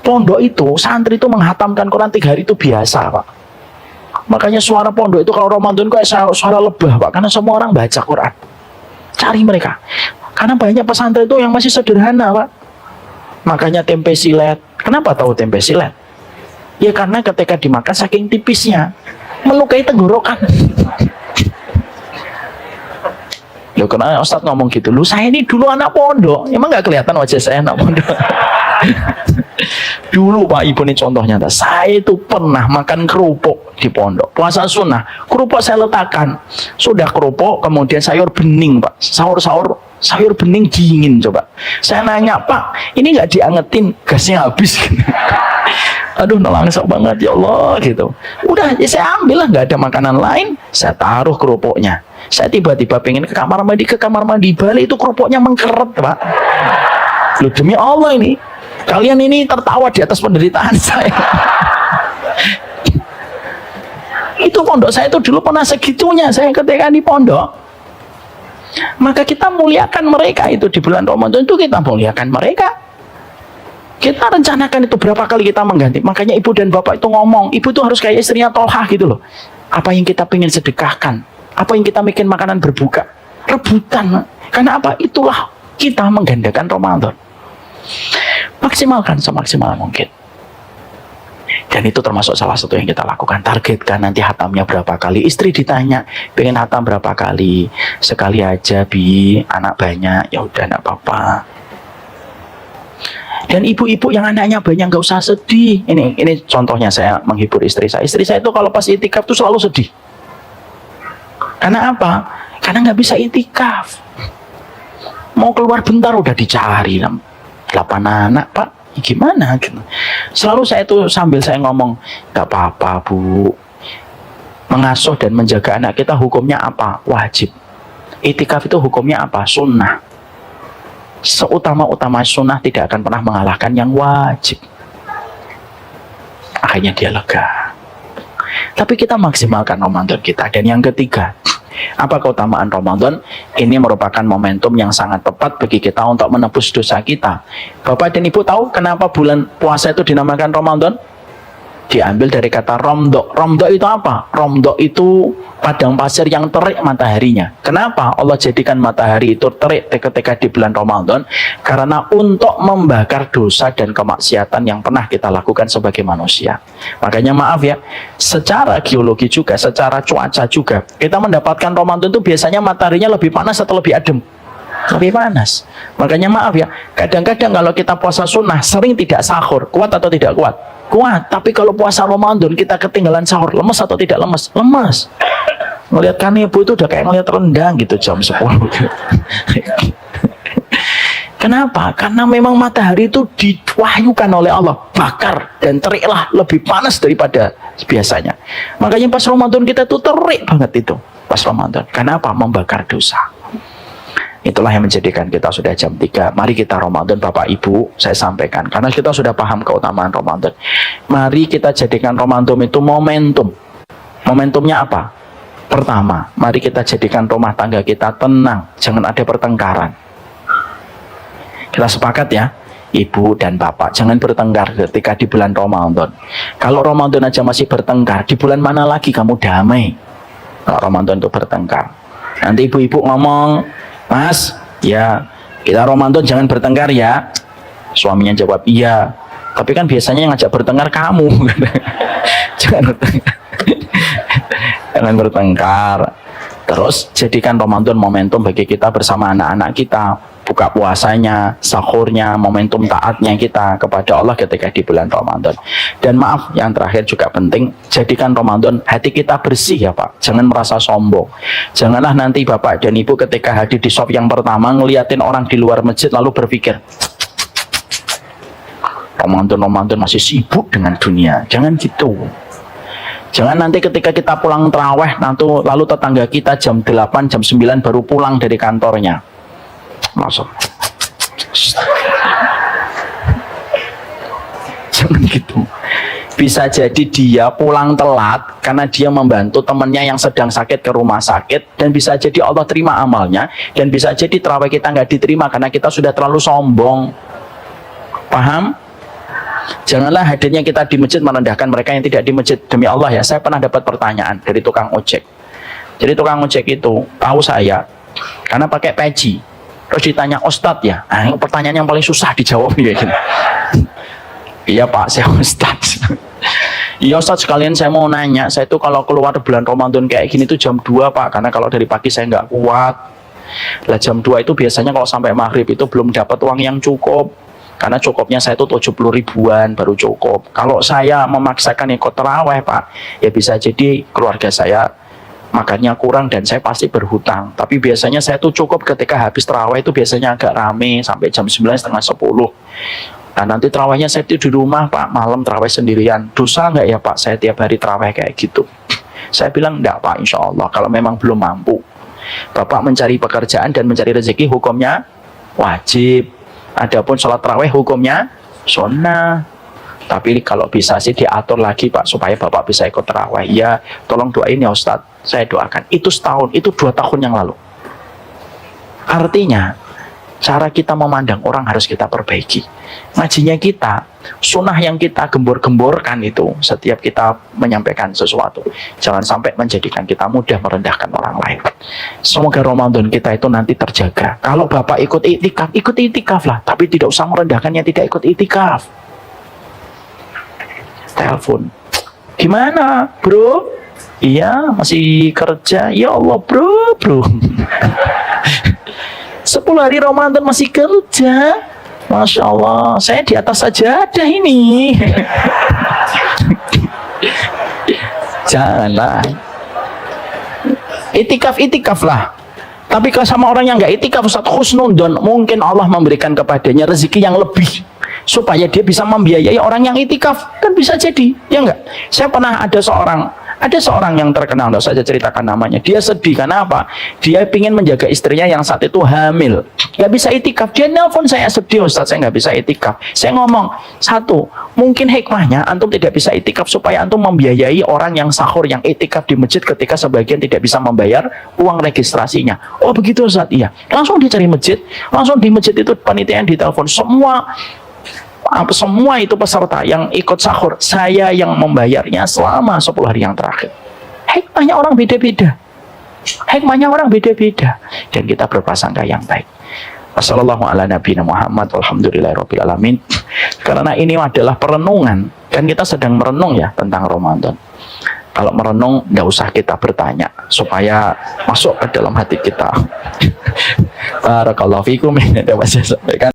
Pondok itu, santri itu menghatamkan Quran 3 hari itu biasa Pak. Makanya suara pondok itu kalau Ramadan kayak suara lebah Pak. Karena semua orang baca Quran. Cari mereka. Karena banyak pesantren itu yang masih sederhana Pak. Makanya tempe silet. Kenapa tahu tempe silet? Ya karena ketika dimakan saking tipisnya melukai tenggorokan. Loh kenapa Ustadz ngomong gitu? Lu saya ini dulu anak pondok. Emang nggak kelihatan wajah saya anak pondok? Dulu Pak Ibu ini contohnya. Saya itu pernah makan kerupuk di pondok. Puasa sunnah. Kerupuk saya letakkan. Sudah kerupuk kemudian sayur bening Pak. Sayur bening dingin coba. Saya nanya Pak, ini nggak diangetin gasnya habis. Aduh nelangsok banget ya Allah gitu. Udah ya saya ambil lah, nggak ada makanan lain, saya taruh kerupuknya. Saya tiba-tiba pengen ke kamar mandi balik itu kerupuknya mengkeret Pak. Loh demi Allah ini, kalian ini tertawa di atas penderitaan saya. Itu pondok saya itu dulu pernah segitunya saya ketika di pondok. Maka kita muliakan mereka itu di bulan Ramadan itu kita muliakan mereka. Kita rencanakan itu berapa kali kita mengganti. Makanya ibu dan bapak itu ngomong, ibu tuh harus kayak istrinya Tolhah gitu loh. Apa yang kita pengen sedekahkan, apa yang kita bikin makanan berbuka, rebutan. Karena apa? Itulah kita menggandakan Ramadan. Maksimalkan semaksimal mungkin. Dan itu termasuk salah satu yang kita lakukan. Targetkan nanti hatamnya berapa kali. Istri ditanya, pengen hatam berapa kali? Sekali aja Bi, anak banyak. Ya udah enggak apa-apa. Dan ibu-ibu yang anaknya banyak nggak usah sedih. Ini contohnya saya menghibur istri saya. Istri saya itu kalau pas itikaf tuh selalu sedih. Karena apa? Karena nggak bisa itikaf. Mau keluar bentar udah dicari 8 anak Pak. Gimana? Selalu saya tuh sambil saya ngomong, nggak apa-apa Bu. Mengasuh dan menjaga anak kita hukumnya apa? Wajib. Itikaf itu hukumnya apa? Sunnah. Seutama-utama sunnah tidak akan pernah mengalahkan yang wajib. Akhirnya dia lega. Tapi kita maksimalkan Ramadan kita. Dan yang ketiga, apa keutamaan Ramadan? Ini merupakan momentum yang sangat tepat bagi kita untuk menebus dosa kita. Bapak dan Ibu tahu kenapa bulan puasa itu dinamakan Ramadan? Diambil dari kata romdok. Romdok itu apa? Romdok itu padang pasir yang terik mataharinya. Kenapa Allah jadikan matahari itu terik ketika di bulan Ramadan? Karena untuk membakar dosa dan kemaksiatan yang pernah kita lakukan sebagai manusia. Makanya maaf ya, secara geologi juga, secara cuaca juga, kita mendapatkan Ramadan itu biasanya mataharinya lebih panas atau lebih adem? Lebih panas. Makanya maaf ya, kadang-kadang kalau kita puasa sunnah sering tidak sahur. Kuat atau tidak kuat? Kuat. Tapi kalau puasa Ramadan kita ketinggalan sahur, lemes atau tidak lemes? Lemes. Ngelihat kanebo itu udah kayak ngelihat rendang gitu jam 10. Kenapa? Karena memang matahari itu diwahyukan oleh Allah, bakar dan teriklah lebih panas daripada biasanya. Makanya pas Ramadan kita tuh terik banget itu pas Ramadan. Kenapa? Membakar dosa. Itulah yang menjadikan kita sudah jam 3. Mari kita Ramadan Bapak Ibu, saya sampaikan. Karena kita sudah paham keutamaan Ramadan. Mari kita jadikan Ramadan itu momentum. Momentumnya apa? Pertama, mari kita jadikan rumah tangga kita tenang, jangan ada pertengkaran. Kita sepakat ya, ibu dan bapak, jangan bertengkar ketika di bulan Ramadan. Kalau Ramadan aja masih bertengkar, di bulan mana lagi kamu damai? Kalau Ramadan itu bertengkar, nanti ibu-ibu ngomong, Mas, ya kita Ramadan jangan bertengkar ya. Suaminya jawab, iya. Tapi kan biasanya yang ngajak bertengkar kamu. Jangan bertengkar. Jangan bertengkar. Terus jadikan Ramadan momentum bagi kita bersama anak-anak kita, buka puasanya, sahurnya, momentum taatnya kita kepada Allah ketika di bulan Ramadan. Dan maaf, yang terakhir juga penting, jadikan Ramadan hati kita bersih ya Pak, jangan merasa sombong. Janganlah nanti Bapak dan Ibu ketika hadir di shop yang pertama ngeliatin orang di luar masjid lalu berpikir, Ramadan masih sibuk dengan dunia. Jangan gitu. Jangan nanti ketika kita pulang terawih, lalu tetangga kita jam 8, jam 9 baru pulang dari kantornya. Masuk. Jangan gitu. Bisa jadi dia pulang telat karena dia membantu temannya yang sedang sakit ke rumah sakit, dan bisa jadi Allah terima amalnya, dan bisa jadi terawih kita nggak diterima karena kita sudah terlalu sombong. Paham? Janganlah hadirnya kita di masjid merendahkan mereka yang tidak di masjid. Demi Allah ya, saya pernah dapat pertanyaan dari tukang ojek. Jadi tukang ojek itu tahu saya karena pakai peci. Terus ditanya, Ustadz ya, ini pertanyaan yang paling susah dijawab ya. Iya Pak, saya Ustadz. Iya Ustadz, sekalian saya mau nanya, saya tuh kalau keluar bulan Ramadan kayak gini tuh jam 2 Pak, karena kalau dari pagi saya nggak kuat. Lah jam 2 itu biasanya kalau sampai maghrib itu belum dapat uang yang cukup. Karena cukupnya saya itu 70 ribuan baru cukup. Kalau saya memaksakan ikut terawih Pak, ya bisa jadi keluarga saya makannya kurang dan saya pasti berhutang. Tapi biasanya saya tuh cukup ketika habis terawih itu biasanya agak rame sampai jam 9, setengah 10. Nah nanti terawihnya saya itu di rumah Pak, malam terawih sendirian. Dosa nggak ya Pak saya tiap hari terawih kayak gitu? Saya bilang enggak Pak, insya Allah. Kalau memang belum mampu, Bapak mencari pekerjaan dan mencari rezeki hukumnya wajib. Adapun sholat tarawih hukumnya sunnah. Tapi kalau bisa sih diatur lagi Pak supaya Bapak bisa ikut tarawih. Ya tolong doain ya Ustadz, saya doakan. Itu setahun, itu 2 tahun yang lalu. Artinya cara kita memandang orang harus kita perbaiki. Ngajinya kita, sunnah yang kita gembor-gemborkan itu setiap kita menyampaikan sesuatu, jangan sampai menjadikan kita mudah merendahkan orang lain. Semoga Ramadan kita itu nanti terjaga. Kalau Bapak ikut itikaf lah, tapi tidak usah merendahkan yang tidak ikut itikaf. Telepon, gimana bro? Iya masih kerja. Ya Allah bro 10 hari Ramadan masih kerja. Masya Allah, saya di atas saja ada ini. Janganlah. Itikaf lah. Tapi kalau sama orang yang nggak itikaf, Ustaz husnudon, mungkin Allah memberikan kepadanya rezeki yang lebih supaya dia bisa membiayai orang yang itikaf. Kan bisa jadi, ya enggak? Saya pernah ada seorang yang terkenal, tidak saja ceritakan namanya. Dia sedih, karena apa? Dia ingin menjaga istrinya yang saat itu hamil, nggak bisa itikaf. Dia nelpon saya, sedih Ustaz, saya nggak bisa itikaf. Saya ngomong, satu, mungkin hikmahnya antum tidak bisa itikaf supaya antum membiayai orang yang sahur, yang itikaf di masjid ketika sebagian tidak bisa membayar uang registrasinya. Oh begitu Ustaz, iya. Langsung dia cari masjid, langsung di masjid itu panitia yang ditelepon, semua itu peserta yang ikut sahur, saya yang membayarnya selama 10 hari yang terakhir. Hikmahnya orang beda-beda. Dan kita berprasangka yang baik. Wassalamualaikum warahmatullahi wabarakatuh. Karena ini adalah perenungan, kan kita sedang merenung ya tentang Ramadan. Kalau merenung, nggak usah kita bertanya supaya masuk ke dalam hati kita. Barakallahu fikum. Ini dapat saya sampaikan.